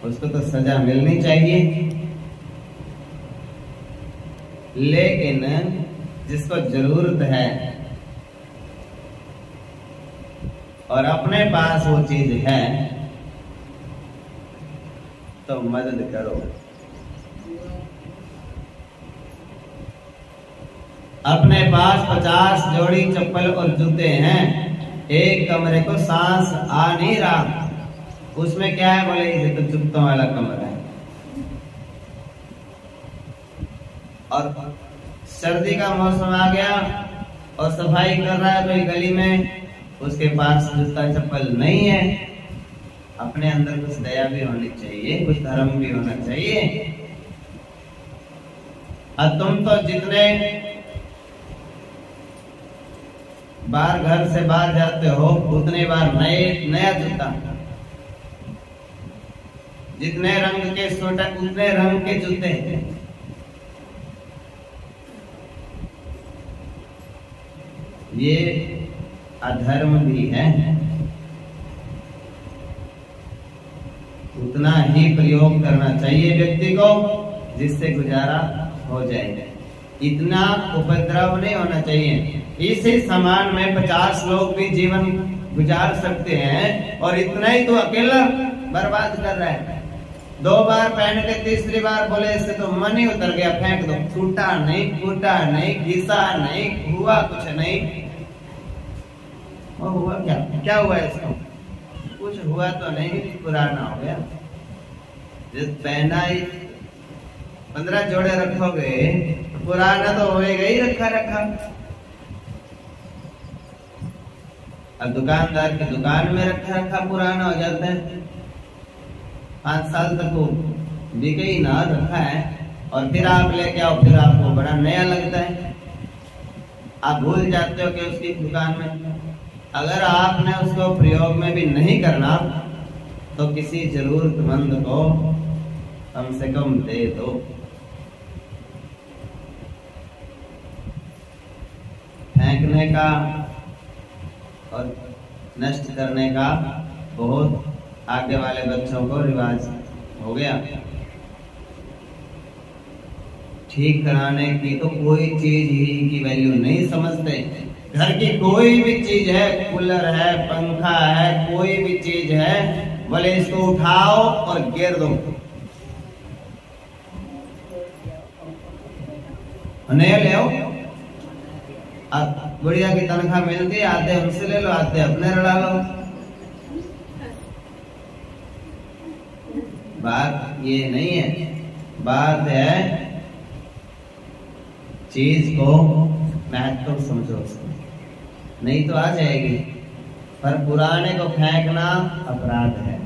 उसको तो सजा मिलनी चाहिए। लेकिन जिसको जरूरत है और अपने पास वो चीज है तो मदद करो। अपने पास 50 जोड़ी चप्पल और जूते हैं, एक कमरे को सांस आ नहीं रहा, उसमें क्या है? बोले ये तो जूतों वाला कमरा है। और सर्दी का मौसम आ गया और सफाई कर रहा है कोई गली में, उसके पास जूता चप्पल नहीं है। अपने अंदर कुछ दया भी होनी चाहिए, कुछ धर्म भी होना चाहिए। और तुम तो जितने बार घर से बाहर जाते हो उतने बार नया जूता, जितने रंग के स्वेटर उतने रंग के जूते। ये अधर्म भी है। उतना ही प्रयोग करना चाहिए व्यक्ति को जिससे गुजारा हो जाए। इतना उपद्रव नहीं होना चाहिए। इसी समान में 50 लोग भी जीवन गुजार सकते हैं और इतना ही तो अकेला बर्बाद कर रहा है। 2 बार पहन के तीसरी बार बोले इससे तो मन ही उतर गया, फेंक दो। टूटा नहीं, फूटा नहीं, घिसा नहीं, हुआ कुछ नहीं। वो हुआ क्या? क्या हुआ इसको? कुछ हुआ तो नहीं, पुराना हो गया। जिस पहना ही 15 जोड़े रखोगे तो पुराना तो होएगा ही रखा रखा। अब दुकानदार की दुकान में रखा रखा पुराना हो जाता है। 5 साल तक वो बिके ही ना, रखा है, और फिर आप लेके आओ, फिर आपको बड़ा नया लगता है। आप भूल जाते हो कि उसकी दुकान में अगर आपने उसको प्रयोग में भी नहीं करना तो किसी जरूरतमंद को कम से कम दे दो। फेंकने का और नष्ट करने का बहुत आगे वाले बच्चों को रिवाज हो गया। ठीक कराने की तो कोई चीज ही की वैल्यू नहीं समझते। घर की कोई भी चीज है, कूलर है, पंखा है, कोई भी चीज है, बोले इसको उठाओ और गिर दो। नया ले आओ। बुढ़िया की तनख्वाह मिलती है, आधे उनसे ले लो, आधे अपने रड़ा लो। बात ये नहीं है, बात है चीज को महत्व समझो उसको, नहीं तो आ जाएगी। पर पुराने को फेंकना अपराध है।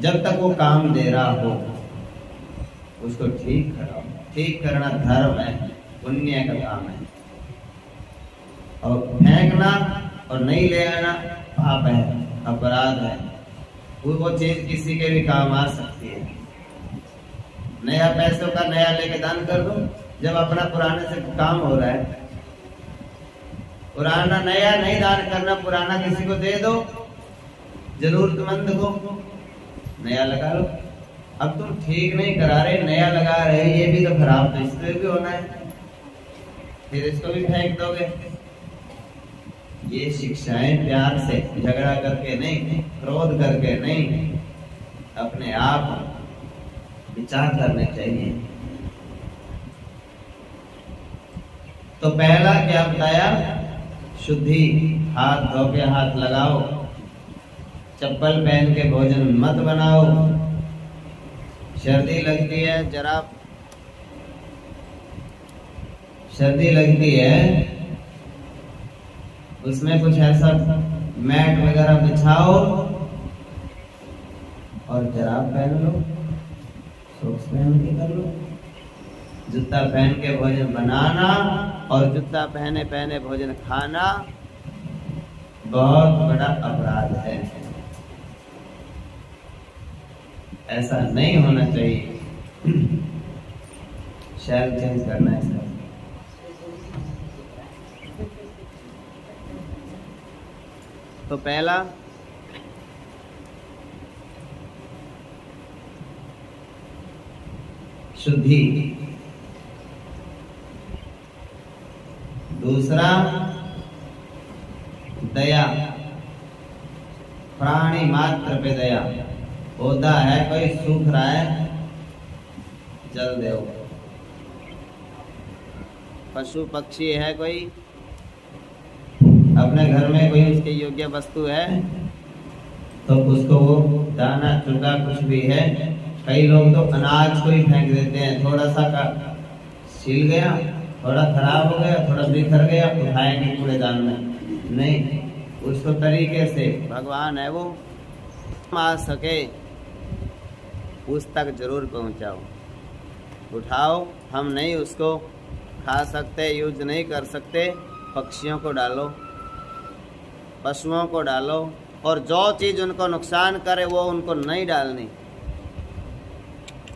जब तक वो काम दे रहा हो उसको ठीक कराओ। ठीक करना धर्म है, पुण्य का काम है। और फेंकना और नहीं ले आना पाप है, अपराध है। वो चीज किसी के भी काम आ सकती है। नया पैसों का नया लेके दान कर दो, जब अपना पुराने से काम हो रहा है। पुराना नया नहीं दान करना, पुराना किसी को दे दो, जरूरतमंद को नया लगा लो। अब तुम ठीक नहीं करा रहे, नया लगा रहे, ये भी तो खराब, तो इसको भी होना है, फिर इसको भी फेंक दोगे। ये शिक्षाएं प्यार से, झगड़ा करके नहीं, क्रोध करके नहीं, अपने आप विचार करने चाहिए। तो पहला क्या बताया? शुद्धि, हाथ धो के हाथ लगाओ, चप्पल पहन के भोजन मत बनाओ। सर्दी लगती है, जरा सर्दी लगती है, उसमें कुछ ऐसा मैट वगैरह बिछाओ और जराब पहन लो, सॉक्स पहन के कर लो। जूता पहन के भोजन बनाना और जूता पहने पहने भोजन खाना बहुत बड़ा अपराध है। ऐसा नहीं होना चाहिए। शैल चेंज करना है सर। तो पहला शुद्धि, दूसरा दया, प्राणी मात्र पे दया। पौधा है कोई सूख रहा है, जल दो। पशु पक्षी है कोई, अपने घर में कोई उसके योग्य वस्तु है तो उसको वो दाना चुगा कुछ भी है। कई लोग तो अनाज को ही फेंक देते हैं, थोड़ा सा का छिल गया, थोड़ा खराब हो गया, थोड़ा बिखर गया, उठाएंगे कूड़ेदान में। नहीं, उसको तरीके से भगवान है वो आ सके उस तक जरूर पहुंचाओ, उठाओ। हम नहीं उसको खा सकते, यूज नहीं कर सकते, पक्षियों को डालो, पशुओं को डालो, और जो चीज़ उनको नुकसान करे वो उनको नहीं डालनी।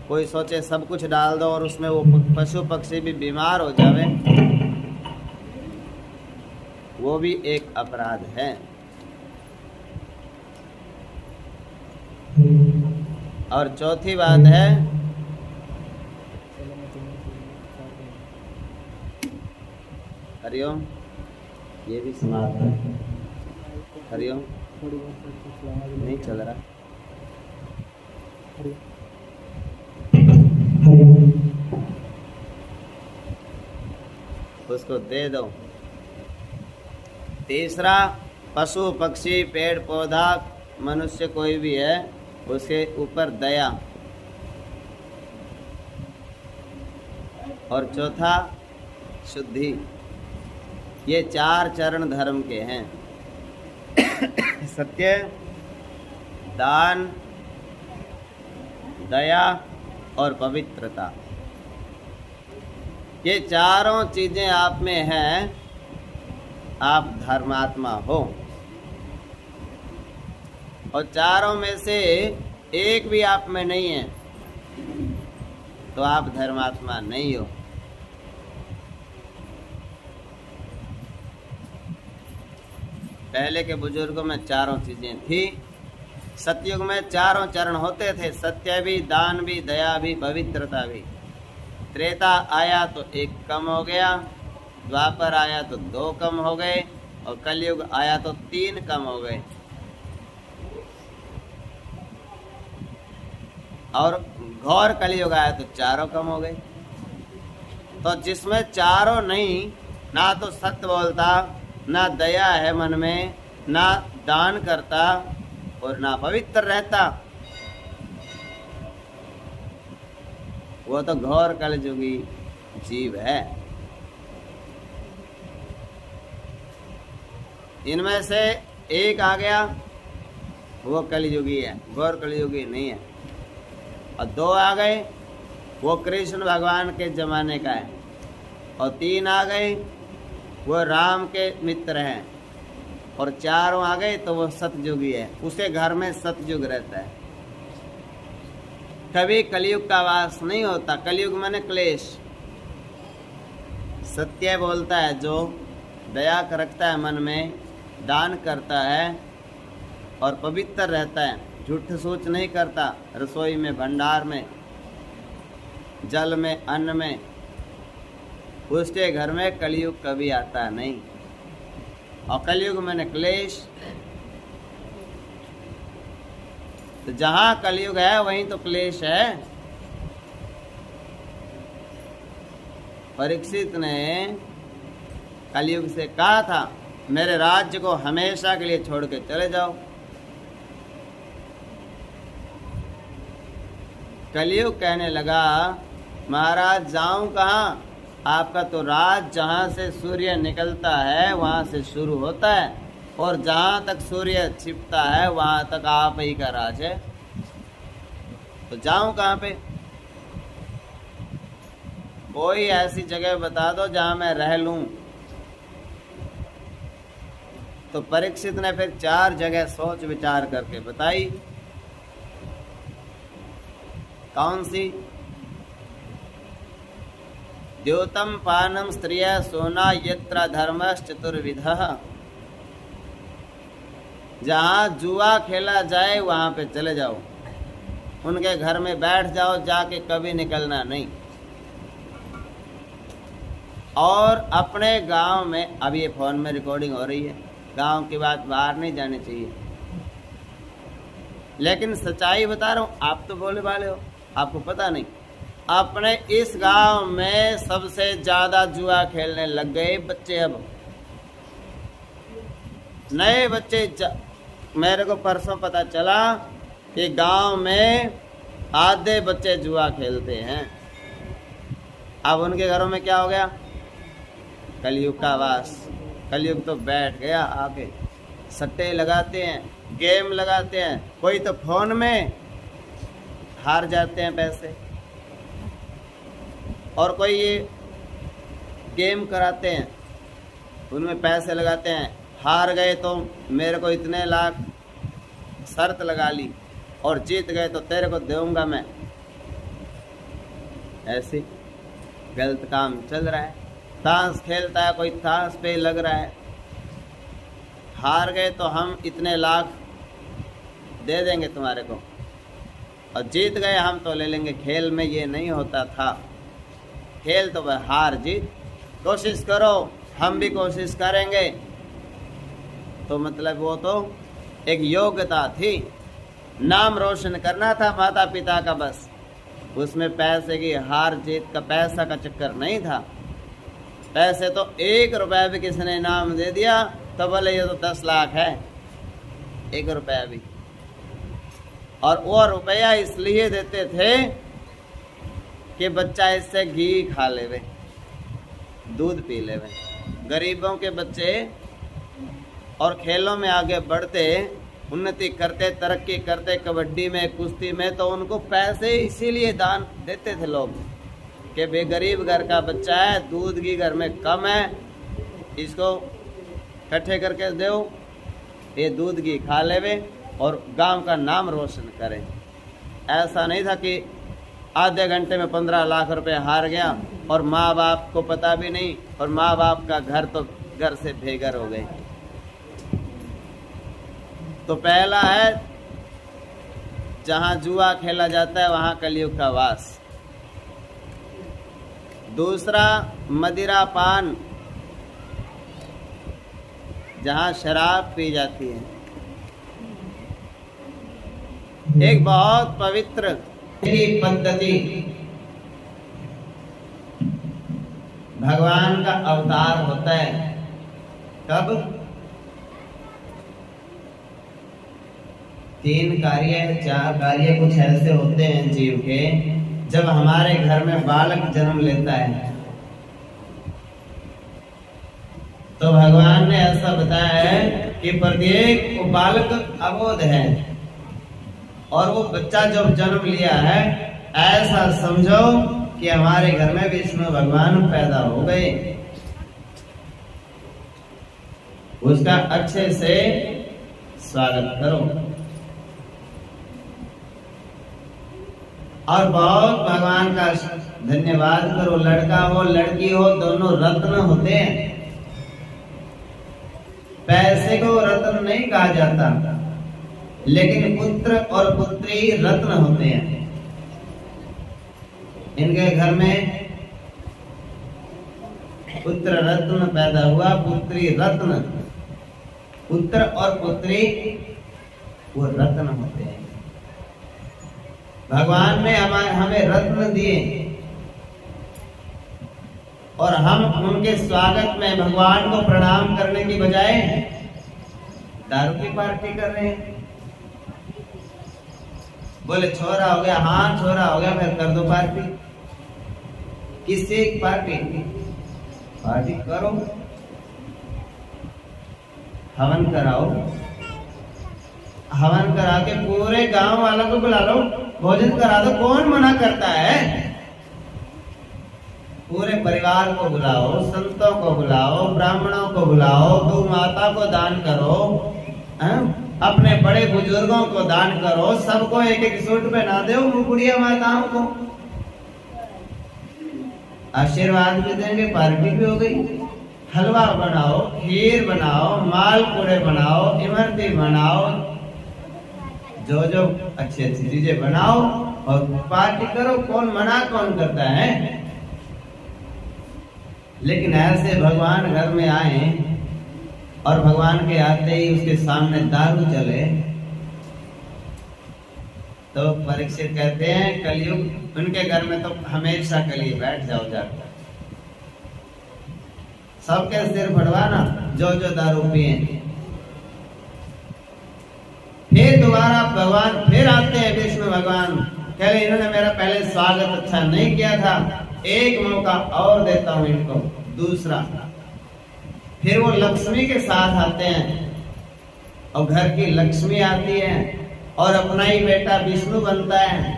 कोई सोचे सब कुछ डाल दो और उसमें वो पशु पक्षी भी बीमार हो जावे, वो भी एक अपराध है। और चौथी बात है हरिओम, ये भी समाप्त है। हरिओम नहीं चल रहा, उसको दे दो। तीसरा, पशु पक्षी पेड़ पौधा मनुष्य कोई भी है उसके ऊपर दया। और चौथा शुद्धि। ये चार चरण धर्म के हैं। सत्य, दान, दया और पवित्रता। ये चारों चीजें आप में हैं, आप धर्मात्मा हो। और चारों में से एक भी आप में नहीं है तो आप धर्मात्मा नहीं हो। पहले के बुजुर्गों में चारों चीजें थी। सतयुग में चारों चरण होते थे, सत्य भी, दान भी, दया भी, पवित्रता भी। त्रेता आया तो एक कम हो गया, द्वापर आया तो 2 कम हो गए, और कलयुग आया तो 3 कम हो गए। और घोर कलयुग आया तो 4 कम हो गए। तो जिसमें चारों नहीं, ना तो सत्य बोलता, ना दया है मन में, ना दान करता और ना पवित्र रहता, वो तो घोर कलयुगी जीव है। इनमें से एक आ गया वो कलयुगी है, घोर कलयुगी नहीं है। और 2 आ गए वो कृष्ण भगवान के जमाने का है, और 3 आ गए वो राम के मित्र हैं, और 4 आ गए तो वो सतयुगी है। उसके घर में सतयुग रहता है, कभी कलयुग का वास नहीं होता। कलयुग माने क्लेश। सत्य बोलता है जो, दया रखता है मन में, दान करता है और पवित्र रहता है, झूठ सोच नहीं करता, रसोई में, भंडार में, जल में, अन्न में, उसके घर में कलयुग कभी आता नहीं। और कलयुग में क्लेश। तो जहां कलयुग है वहीं तो क्लेश है। परीक्षित ने कलयुग से कहा था मेरे राज्य को हमेशा के लिए छोड़ के चले जाओ। कलयुग कहने लगा महाराज जाऊं कहाँ, आपका तो राज जहाँ से सूर्य निकलता है वहाँ से शुरू होता है, और जहाँ तक सूर्य छिपता है वहाँ तक आप ही का राज है। तो जाऊं कहाँ पे? कोई ऐसी जगह बता दो जहाँ मैं रह लूं। तो परीक्षित ने फिर 4 जगह सोच विचार करके बताई। कौन सी? द्योतम पानम स्त्रिय सोना यत्र धर्मश्च चतुर्विधः। जहाँ जुआ खेला जाए वहाँ पे चले जाओ, उनके घर में बैठ जाओ, जाके कभी निकलना नहीं। और अपने गांव में, अब ये फोन में रिकॉर्डिंग हो रही है, गांव की बात बाहर नहीं जानी चाहिए, लेकिन सच्चाई बता रहा हूँ। आप तो बोले वाले हो, आपको पता नहीं। अपने इस गांव में सबसे ज्यादा जुआ खेलने लग गए बच्चे। अब नए बच्चे, मेरे को परसों पता चला कि गांव में आधे बच्चे जुआ खेलते हैं। अब उनके घरों में क्या हो गया? कलयुग का वास। कलयुग तो बैठ गया आके। सट्टे लगाते हैं, गेम लगाते हैं, कोई तो फोन में हार जाते हैं पैसे, और कोई ये गेम कराते हैं, उनमें पैसे लगाते हैं। हार गए तो मेरे को इतने लाख शर्त लगा ली, और जीत गए तो तेरे को दूंगा मैं। ऐसे गलत काम चल रहा है। ताश खेलता है कोई, ताश पे लग रहा है। हार गए तो हम इतने लाख दे देंगे तुम्हारे को, और जीत गए हम तो ले लेंगे। खेल में ये नहीं होता था। खेल तो वह हार जीत। कोशिश करो, हम भी कोशिश करेंगे। तो मतलब वो तो एक योग्यता थी, नाम रोशन करना था माता पिता का, बस। उसमें पैसे की हार जीत का, पैसा का चक्कर नहीं था। पैसे तो 1 रुपया भी किसी ने इनाम दे दिया तो बोले ये तो 10 लाख है। 1 रुपया भी। और वो रुपया इसलिए देते थे कि बच्चा इससे घी खा लेवे, दूध पी लेवे। गरीबों के बच्चे और खेलों में आगे बढ़ते, उन्नति करते, तरक्की करते, कबड्डी में, कुश्ती में, तो उनको पैसे इसीलिए दान देते थे लोग कि भाई गरीब घर का बच्चा है, दूध घी घर में कम है, इसको इकट्ठे करके दो, ये दूध घी खा लेवे और गांव का नाम रोशन करें। ऐसा नहीं था कि आधे घंटे में 15 लाख रुपए हार गया और माँ बाप को पता भी नहीं, और माँ बाप का घर तो घर से बेघर हो गए। तो पहला है, जहां जुआ खेला जाता है वहां कलयुग का वास। दूसरा, मदिरा पान, जहां शराब पी जाती है। एक बहुत पवित्र पद्धति, भगवान का अवतार होता है। कब? 3 कार्य, 4 कार्य कुछ ऐसे होते हैं जीव के, जब हमारे घर में बालक जन्म लेता है तो भगवान ने ऐसा बताया है कि प्रत्येक बालक अबोध है, और वो बच्चा जब जन्म लिया है ऐसा समझो कि हमारे घर में विष्णु भगवान पैदा हो गए। उसका अच्छे से स्वागत करो और बहुत भगवान का धन्यवाद करो। लड़का हो लड़की हो, दोनों रत्न होते हैं। पैसे को रत्न नहीं कहा जाता, लेकिन पुत्र और पुत्री रत्न होते हैं। इनके घर में पुत्र रत्न पैदा हुआ, पुत्री रत्न। पुत्र और पुत्री वो रत्न होते हैं। भगवान ने हमें रत्न दिए, और हम उनके स्वागत में भगवान को प्रणाम करने की बजाय दारू की पार्टी कर रहे हैं। बोले छोरा हो गया, हाँ छोरा हो गया, फिर कर दो पार्टी। किससे पार्टी पार्टी करो, हवन कराओ, हवन करा के पूरे गांव वालों को बुला लो, भोजन करा दो। कौन मना करता है? पूरे परिवार को बुलाओ, संतों को बुलाओ, ब्राह्मणों को बुलाओ, गौ माता को दान करो, अपने बड़े बुजुर्गों को दान करो, सबको एक एक सूट पहना दो, बुढ़िया माताओं को आशीर्वाद भी देंगे, पार्टी भी हो गई। हलवा बनाओ, खीर बनाओ, मालपुड़े बनाओ, इमरती बनाओ, जो जो अच्छी अच्छी चीजें बनाओ और पार्टी करो। कौन मना कौन करता है? लेकिन ऐसे भगवान घर में आए और भगवान के आते ही उसके सामने दारू चले तो परीक्षित कहते हैं कलयुग उनके घर में तो हमेशा कलिए बैठ जाओ जाकर, सबके सिर फड़वाना जो जो दारू पिए। फिर दोबारा भगवान फिर आते हैं, विष्णु भगवान कह रहे इन्होंने मेरा पहले स्वागत अच्छा नहीं किया था, एक मौका और देता हूं इनको, दूसरा। फिर वो लक्ष्मी के साथ आते हैं और घर की लक्ष्मी आती है और अपना ही बेटा विष्णु बनता है,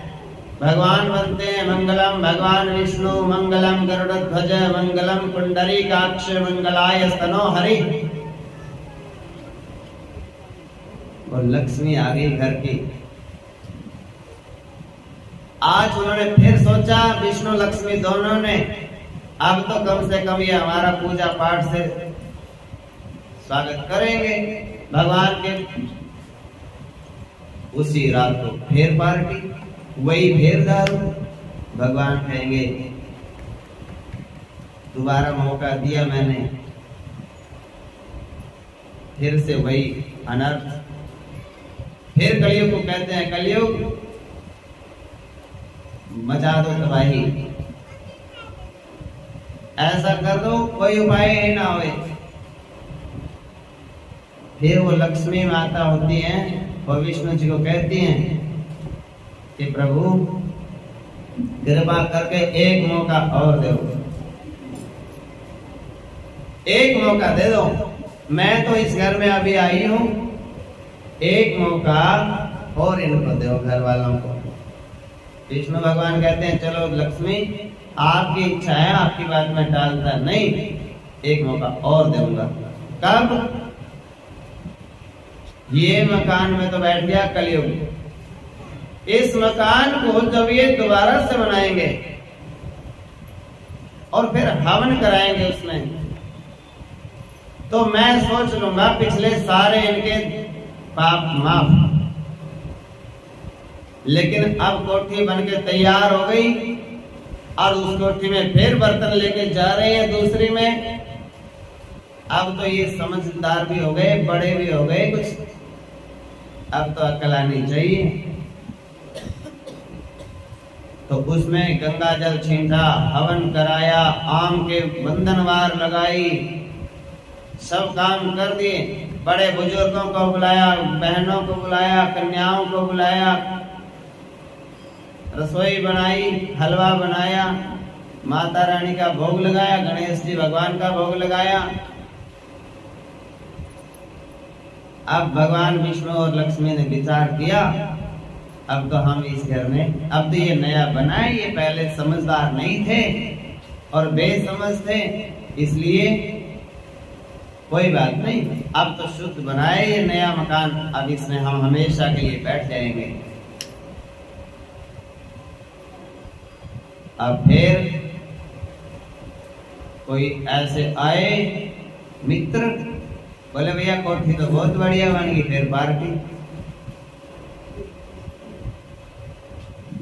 भगवान बनते हैं। मंगलम भगवान विष्णु मंगलम गरुड़ध्वज मंगलम पुंडरीकाक्ष मंगलाय स्तनो हरि। और लक्ष्मी आ गई घर की। आज उन्होंने फिर सोचा विष्णु लक्ष्मी दोनों ने, अब तो कम से कम ये हमारा पूजा पाठ से स्वागत करेंगे भगवान के। उसी रात को फिर पार्टी, वही फिर दारू। भगवान कहेंगे दोबारा मौका दिया मैंने, फिर से वही अनर्थ। फिर कलयुग को कहते हैं कलयुग मचा दो तबाही, ऐसा कर दो कोई उपाय ही ना होए। फिर वो लक्ष्मी माता होती हैं और विष्णु जी को कहती हैं कि प्रभु कृपा करके एक मौका और दो, एक मौका दे दो, मैं तो इस घर में अभी आई हूं, एक मौका और इनको दो घर वालों को। विष्णु भगवान कहते हैं चलो लक्ष्मी आपकी इच्छा है, आपकी बात में टालता नहीं, एक मौका और दूंगा। कब? ये मकान में तो बैठ गया कलयुग, इस मकान को जब ये दोबारा से बनाएंगे और फिर हवन कराएंगे उसमें, तो मैं सोच लूंगा पिछले सारे इनके पाप माफ। लेकिन अब कोठी बनके तैयार हो गई और उस कोठी में फिर बर्तन लेके जा रहे हैं दूसरी में। अब तो ये समझदार भी हो गए, बड़े भी हो गए कुछ, अब तो अकल आनी चाहिए। तो उसमें गंगा जल छींटा, हवन कराया, आम के बंधनवार लगाई, सब काम कर दिए। बड़े बुजुर्गों को बुलाया, बहनों को बुलाया, कन्याओं को बुलाया, रसोई बनाई, हलवा बनाया, माता रानी का भोग लगाया, गणेश जी भगवान का भोग लगाया। अब भगवान विष्णु और लक्ष्मी ने विचार किया अब तो हम इस घर में, अब तो ये नया बना है, ये पहले समझदार नहीं थे और बेसमझ थे, इसलिए कोई बात नहीं, अब तो शुद्ध बनाए ये नया मकान, अब इसमें हम हमेशा के लिए बैठ जाएंगे। अब फिर कोई ऐसे आए मित्र, बोले भैया कोठी तो बहुत बढ़िया बन गई, फिर पार्टी।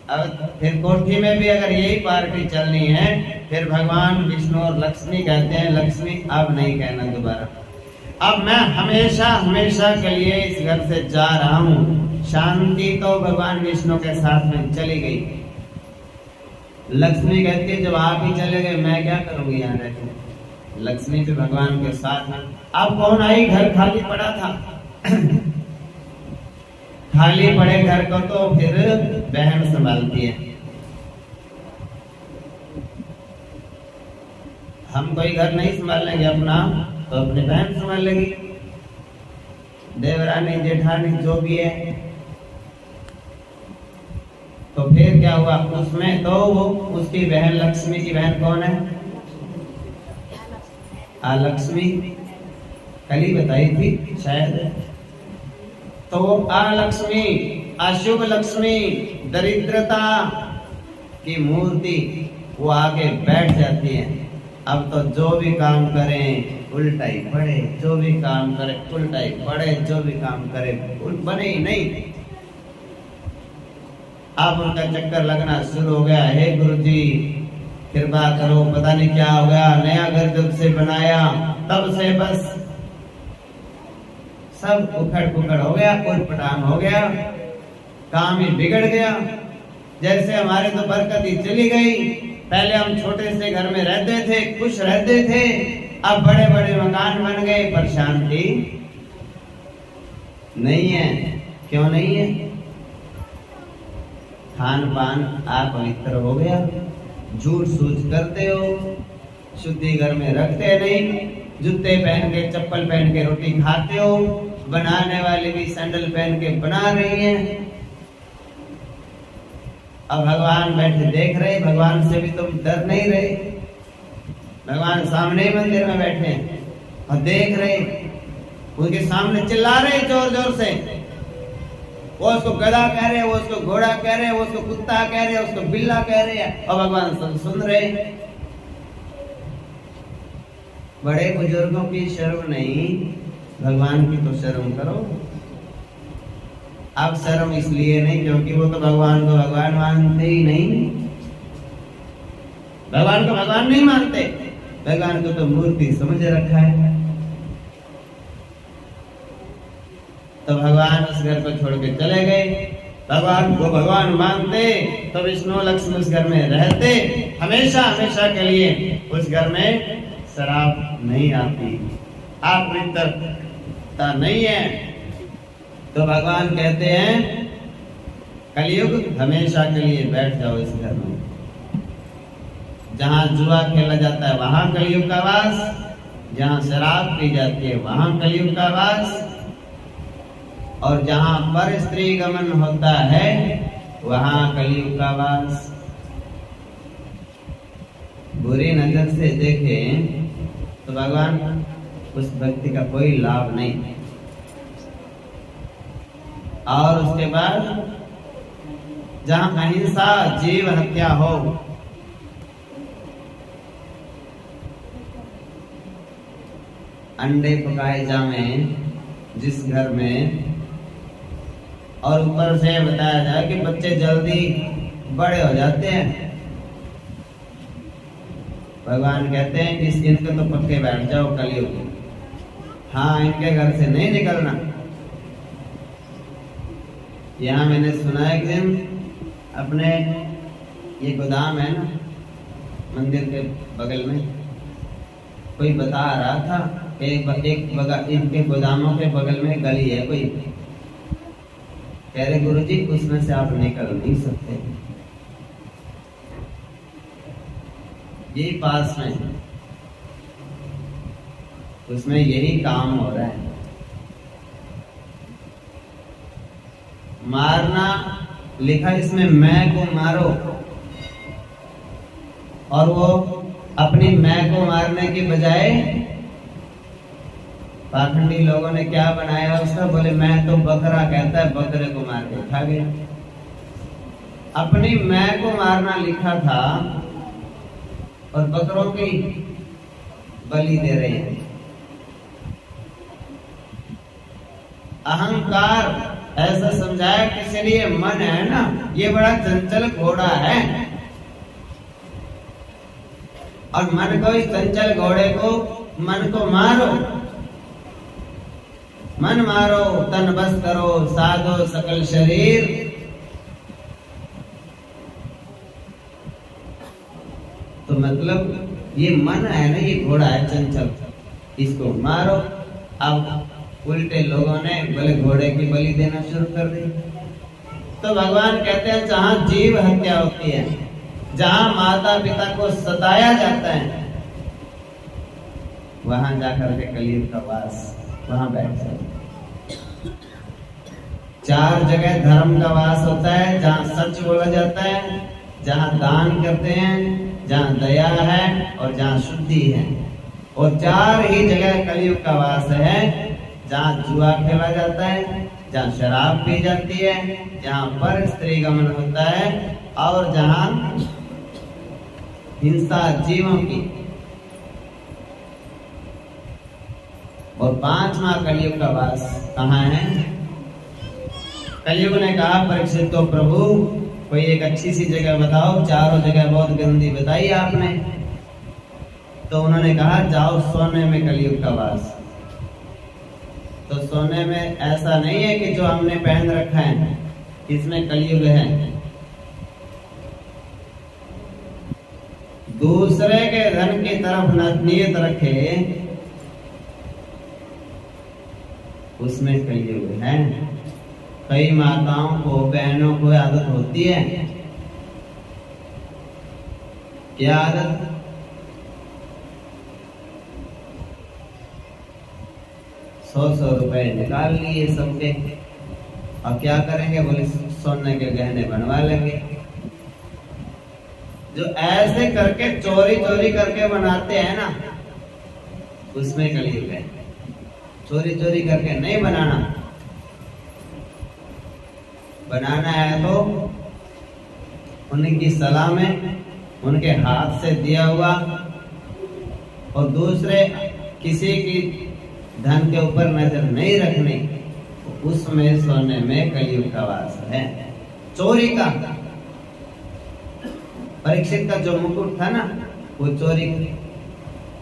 अब फिर कोठी में भी अगर यही पार्टी चलनी है, फिर भगवान विष्णु और लक्ष्मी कहते हैं लक्ष्मी अब नहीं कहना दोबारा, अब मैं हमेशा हमेशा के लिए इस घर से जा रहा हूँ। शांति तो भगवान विष्णु के साथ में चली गई। लक्ष्मी कहती है जब आप ही चले गए मैं क्या करूंगी यहाँ रहकर। लक्ष्मी भी भगवान के साथ में। अब कौन आई? घर खाली पड़ा था। खाली पड़े घर को तो फिर बहन संभालती है। हम कोई घर नहीं संभालेंगे अपना, तो अपनी बहन संभाल लेगी, देवरानी जेठानी जो भी है। तो फिर क्या हुआ उसमें, तो वो उसकी बहन लक्ष्मी की बहन कौन है? लक्ष्मी, कल ही बताई थी शायद। तो वो अलक्ष्मी, अशुभ लक्ष्मी, दरिद्रता की मूर्ति वो आगे बैठ जाती है। अब तो जो भी काम करें उल्टा ही पड़े, जो भी काम करे उल्टा ही पड़े, जो भी काम करे बने ही नहीं। अब उनका चक्कर लगना शुरू हो गया। हे गुरुजी कृपा करो, पता नहीं क्या हो गया, नया घर जब से बनाया तब से बस सब उखड़ पुखड़ हो गया, उलपटांग हो गया, काम ही बिगड़ गया। जैसे हमारे तो बरकत ही चली गई। पहले हम छोटे से घर में रहते थे, खुश रहते थे, अब बड़े बड़े मकान बन गए पर शांति नहीं है। क्यों नहीं है? खान पान अपवित्र हो गया, झूठ सूझ करते हो, शुद्धि घर में रखते नहीं, जूते पहन के चप्पल पहन के रोटी खाते हो, बनाने वाले भी सैंडल पहन के बना रही हैं। अब भगवान बैठे देख रहे, भगवान से भी तुम डर नहीं रहे। भगवान सामने ही मंदिर में बैठे हैं और देख रहे, उनके सामने चिल्ला रहे जोर जोर से। वो उसको गधा कह रहे, वो उसको घोड़ा कह रहे, वो उसको कुत्ता कह रहे, उसको बिल्ला कह रहे हैं, और भगवान सब सुन रहे। बड़े बुजुर्गों की शर्म नहीं, भगवान की तो शर्म करो। अब शर्म इसलिए नहीं क्योंकि वो तो भगवान को भगवान मानते ही नहीं, भगवान को भगवान नहीं मानते, भगवान को तो मूर्ति समझ रखा है। तो भगवान उस घर को छोड़ के चले गए। भगवान को भगवान मानते तो विष्णु लक्ष्मी उस घर में रहते, हमेशा हमेशा के लिए उस घर में शराब नहीं आती, अपवित्रता नहीं है। तो भगवान कहते हैं कलयुग हमेशा के लिए बैठ जाओ इस घर में। जहां जुआ खेला जाता है वहां कलयुग का वास, जहां शराब पी जाती है वहां कलयुग का वास, और जहां पर स्त्री गमन होता है वहां कलयुग का वास। बुरी नजर से देखें तो भगवान उस व्यक्ति का कोई लाभ नहीं। और उसके बाद जहां अहिंसा, जीव हत्या हो, अंडे पकाए जावे जिस घर में, और ऊपर से बताया जाए कि बच्चे जल्दी बड़े हो जाते हैं, भगवान कहते हैं इस इनके तो पक्के बैठ जाओ कलयुग। हाँ, इनके घर से नहीं निकलना। यहाँ मैंने सुना एक दिन अपने, ये गोदाम है ना मंदिर के बगल में, कोई बता रहा था इनके गोदामों के बगल में गली है कोई, कह रहे गुरुजी उसमें से आप निकल नहीं सकते, ये पास में, उसमें यही काम हो रहा है। मारना लिखा इसमें, मैं को मारो, और वो अपनी मैं को मारने के बजाय पाखंडी लोगों ने क्या बनाया उसका, बोले मैं तो बकरा कहता है, बकरे को मार के खा गया। अपनी मैं को मारना लिखा था और बकरों की बलि दे रहे हैं। अहंकार ऐसा समझाया कि चलिए मन है ना, ये बड़ा चंचल घोड़ा है, और मन को, इस चंचल घोड़े को, मन को मारो, मन मारो, तन बस करो, साधो सकल शरीर। तो मतलब ये मन है ना, ये घोड़ा है चंचल, इसको मारो। अब उल्टे लोगों ने बोले घोड़े की बलि देना शुरू कर दी। तो भगवान कहते हैं जहां जीव हत्या होती है, जहां माता पिता को सताया जाता है, वहां जाकर के कलयुग का वास, वहां बैठ जाए। 4 जगह धर्म का वास होता है, जहाँ सच बोला जाता है, जहाँ दान करते हैं, जहाँ दया है और जहाँ शुद्धि है। और 4 ही जगह कलयुग का वास है, जहाँ जुआ खेला जाता है, जहाँ शराब पी जाती है, जहाँ पर स्त्री गमन होता है और जहाँ हिंसा जीवों की। और 5वां कलयुग का वास कहाँ है? कलयुग ने कहा परीक्षित को, प्रभु कोई एक अच्छी सी जगह बताओ, चारों जगह बहुत गंदी बताई आपने। तो उन्होंने कहा जाओ सोने में कलयुग का वास। तो सोने में ऐसा नहीं है कि जो हमने पहन रखा है, इसमें कलयुग है। दूसरे के धन की तरफ नियत रखे, उसमें कलयुग है। कई माताओं को, बहनों को आदत होती है, क्या आदत? सौ रुपए निकाल लिए सबके, और क्या करेंगे? बोले सोने के गहने बनवा लेंगे। जो ऐसे करके चोरी चोरी करके बनाते हैं ना, उसमें कलयुग है। चोरी चोरी करके नहीं बनाना, बनाना है तो उनकी सलाह में, उनके हाथ से दिया हुआ, और दूसरे किसी की धन के ऊपर नजर नहीं रखनी, उसमें सोने में कलयुग का वास है। चोरी का, परीक्षित का जो मुकुट था ना, वो चोरी,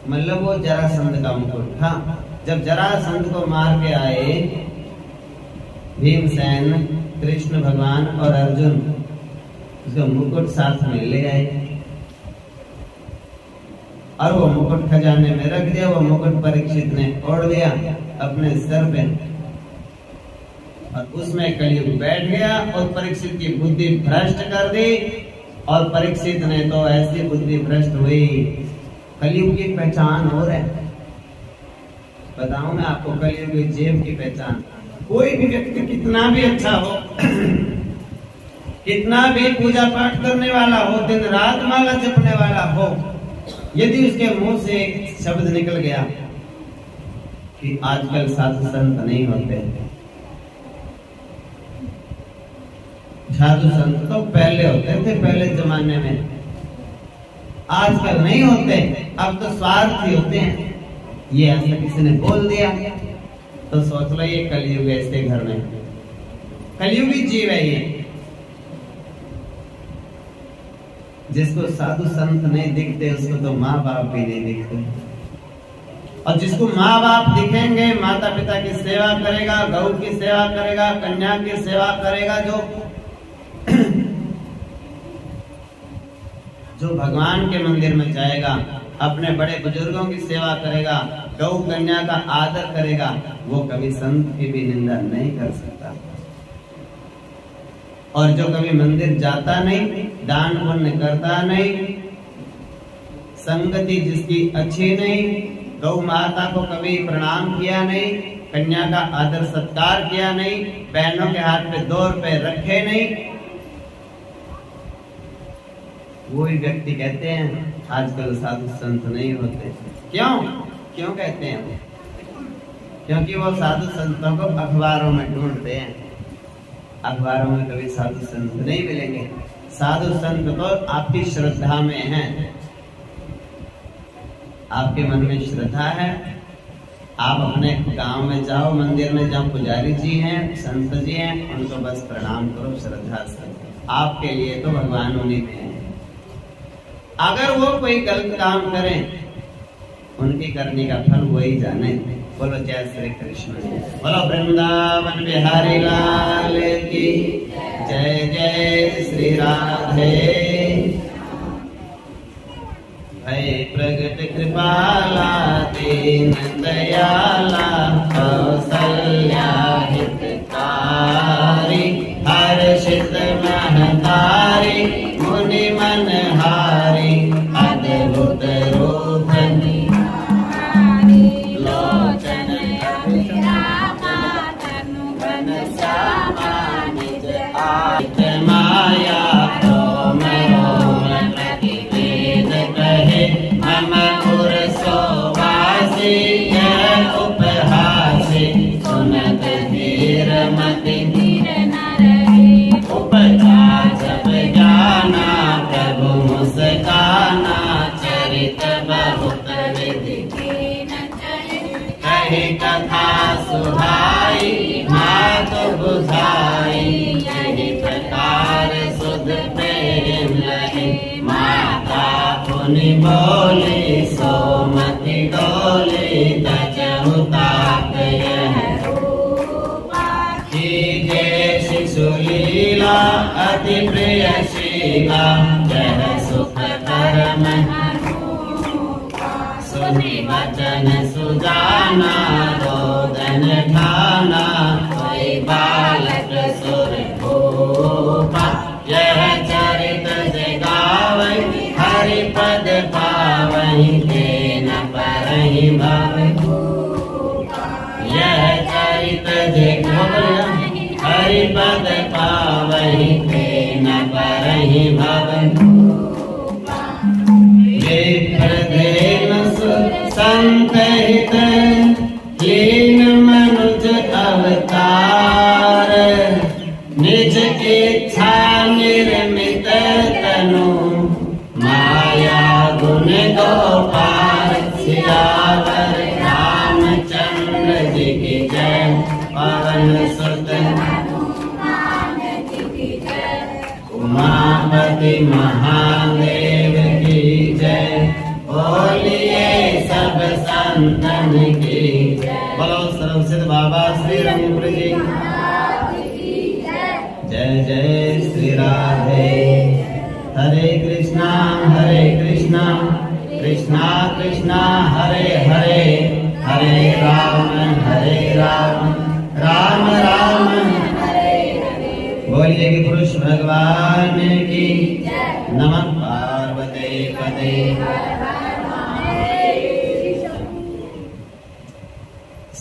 मतलब वो जरासंध का मुकुट था। जब जरासंध को मार के आए भीमसेन, कृष्ण भगवान और अर्जुन, उसका मुकुट साथ में ले आए और वो मुकुट खजाने में रख दिया। वो मुकुट परीक्षित ने ओढ़ लिया अपने सर पे, और उसमें कलयुग बैठ गया और परीक्षित की बुद्धि भ्रष्ट कर दी। और परीक्षित ने तो ऐसी बुद्धि भ्रष्ट हुई, कलयुग की पहचान हो रहा है। बताऊं मैं आपको कलयुग की जेब की पहचान। कोई भी व्यक्ति कितना भी अच्छा हो, कितना भी पूजा पाठ करने वाला हो, दिन रात माला जपने वाला हो, यदि उसके मुंह से एक शब्द निकल गया कि आजकल साधु संत नहीं होते, साधु संत तो पहले होते थे, पहले जमाने में, आजकल नहीं होते, अब तो स्वार्थी होते हैं, ये ऐसा किसी ने बोल दिया तो सोच लो ये कलयुग है। इसके घर में कलयुगी जीव है ये। जिसको साधु संत नहीं दिखते, उसको तो माँ बाप भी नहीं दिखते। और जिसको माँ बाप दिखेंगे, माता पिता की सेवा करेगा, गौ की सेवा करेगा, कन्या की सेवा करेगा, जो भगवान के मंदिर में जाएगा, अपने बड़े बुजुर्गों की सेवा करेगा, गौ कन्या का आदर करेगा, वो कभी संत की भी निंदा नहीं कर सकता। और जो कभी मंदिर जाता नहीं, दान पुण्य करता नहीं, संगति जिसकी अच्छी नहीं, गौ माता को कभी प्रणाम किया नहीं, कन्या का आदर सत्कार किया नहीं, बहनों के हाथ पे 2 रुपए रखे नहीं, वही व्यक्ति कहते हैं आजकल साधु संत नहीं होते। क्यों कहते हैं? क्योंकि वो साधु संतों को अखबारों में ढूंढते हैं। अखबारों में कभी साधु संत नहीं मिलेंगे। साधु संत तो आपकी श्रद्धा में है, आपके मन में श्रद्धा है। आप अपने गांव में जाओ, मंदिर में जाओ, पुजारी जी हैं, संत जी हैं, उनको बस प्रणाम करो श्रद्धा से। आपके लिए तो भगवान उन्हीं में है। अगर वो कोई गलत काम करें, उनकी करने का फल वही जाने। बोलो जय श्री कृष्ण, बोलो वृंदावन बिहारी लाल की जय। जय श्री राधे। भय प्रगट कृपाला दीन दयाला, कौसल्या हितकारी, हर्षित महतारी, मुनि मनहारी, अद्भुत रूप निहारी। घन श्यामा निज आठ माया रोम रोम प्रतिवेद कहे मम उर सोवासी यह उपहासी सुनत धीर मति धीर न रहे उपजा जब जाना प्रभु मुस्काना चरित बहुत विधि कही कथा सुहाई मातु बुझाई यही प्रकार सुध प्रेम लहे माता पुनि बोली सोमति डोली तजहु तात यह कीजे शिशु लीला अति प्रिय शीला जह सुख परम सुनि वचन सुजाना रोदन ठाना कोई बालक सुर भूपा यह चरित जगावै हरि पद पावै तेन परहि भव यह चरित जगावै हरि पद पावै तेन परहि भव संत हित लीन मनुज अवतार निज इच्छा निर्मित तनु माया गुण गोपाल सियावर रामचंद्र जी की जय पवन सुत उमापति महादेव की जय बोलिए सब संतन की बोलो सर्वसिद्ध बाबा श्री रंगपुर जी जय जय श्री राधे हरे कृष्णा कृष्णा कृष्णा हरे हरे हरे राम राम राम बोलिए कि पुरुष भगवान की नमः पार्वती पते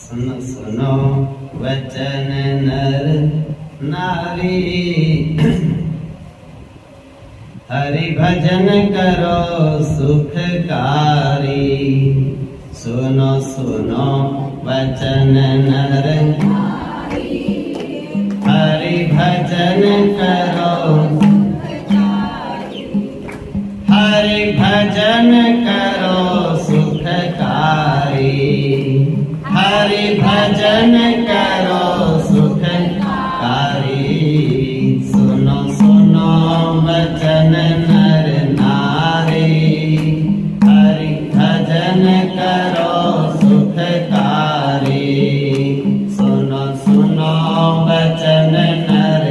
सुनो सुनो वचन नर नारी हरि भजन करो सुखकारी सुनो सुनो वचन नर हरि भजन करो हरि भजन करो सुखकारी हरि भजन करो सुखकारी सुनो सुनो वचन नर नारी हरि भजन करो सुखकारी सुनो सुनो वचन नर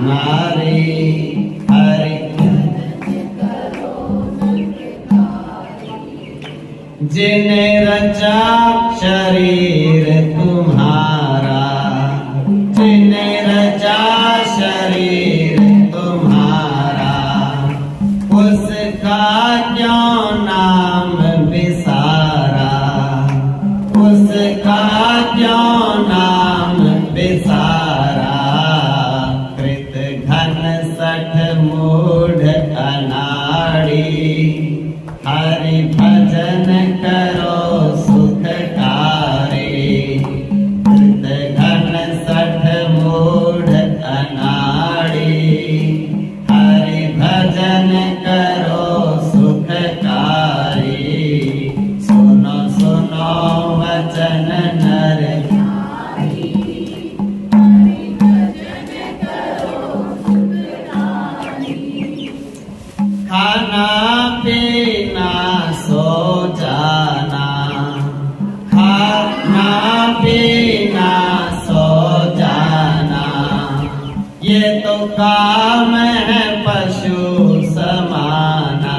नारी हरि जिने रचा शरीर तुम्हारा जिने रचा शरीर तुम्हारा उसका क्यों नाम विसारा उसका क्यों नाम विसारा कृत घन सठ मूढ़ अनाड़ी हरि भजन करो सुखकारी कृत घन सठ मूढ़ अनाड़ी हरि भजन करो सुखकारी सुनो सुनो वचन नर खाना पीना सो जाना खाना पीना सो जाना ये तो काम है पशु समाना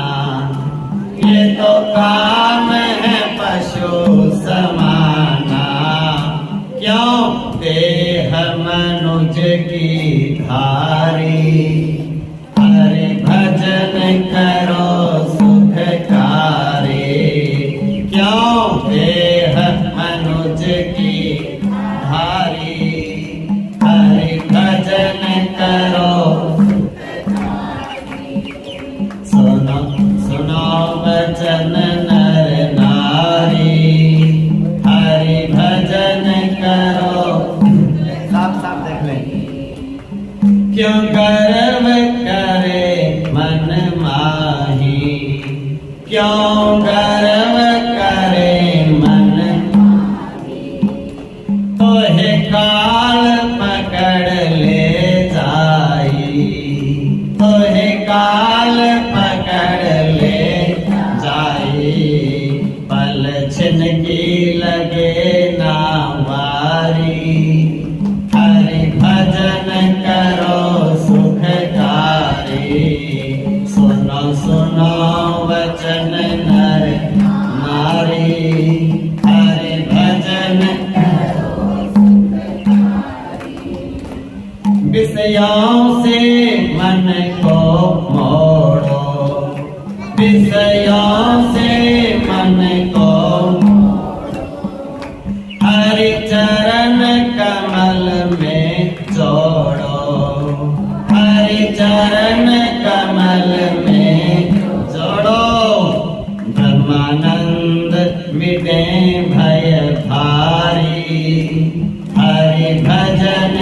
ये तो काम है पशु समाना क्यों देह मनुज की धारी हरि भजन करो सुखकारी क्यों देह मनुज की धारी क्यों गर्व करे मन माही, क्यों गर्व करे मन माही। तोहे काल पकड़ ले जाई, तोहे काल पकड़ ले जाई। पल छिन की लगे ना वारी, हरि भजन करो सुखकारी। सुनो सुनो वचन नर नारी, हरि भजन करो सुखकारी। विषयों से मन को मोड़ो, विषयों से मन को हरि चरण कमल में जोड़ो, हरि चरण कमल में जोड़ो। ब्रह्मानंद मिटे भय भारी, हरि भजन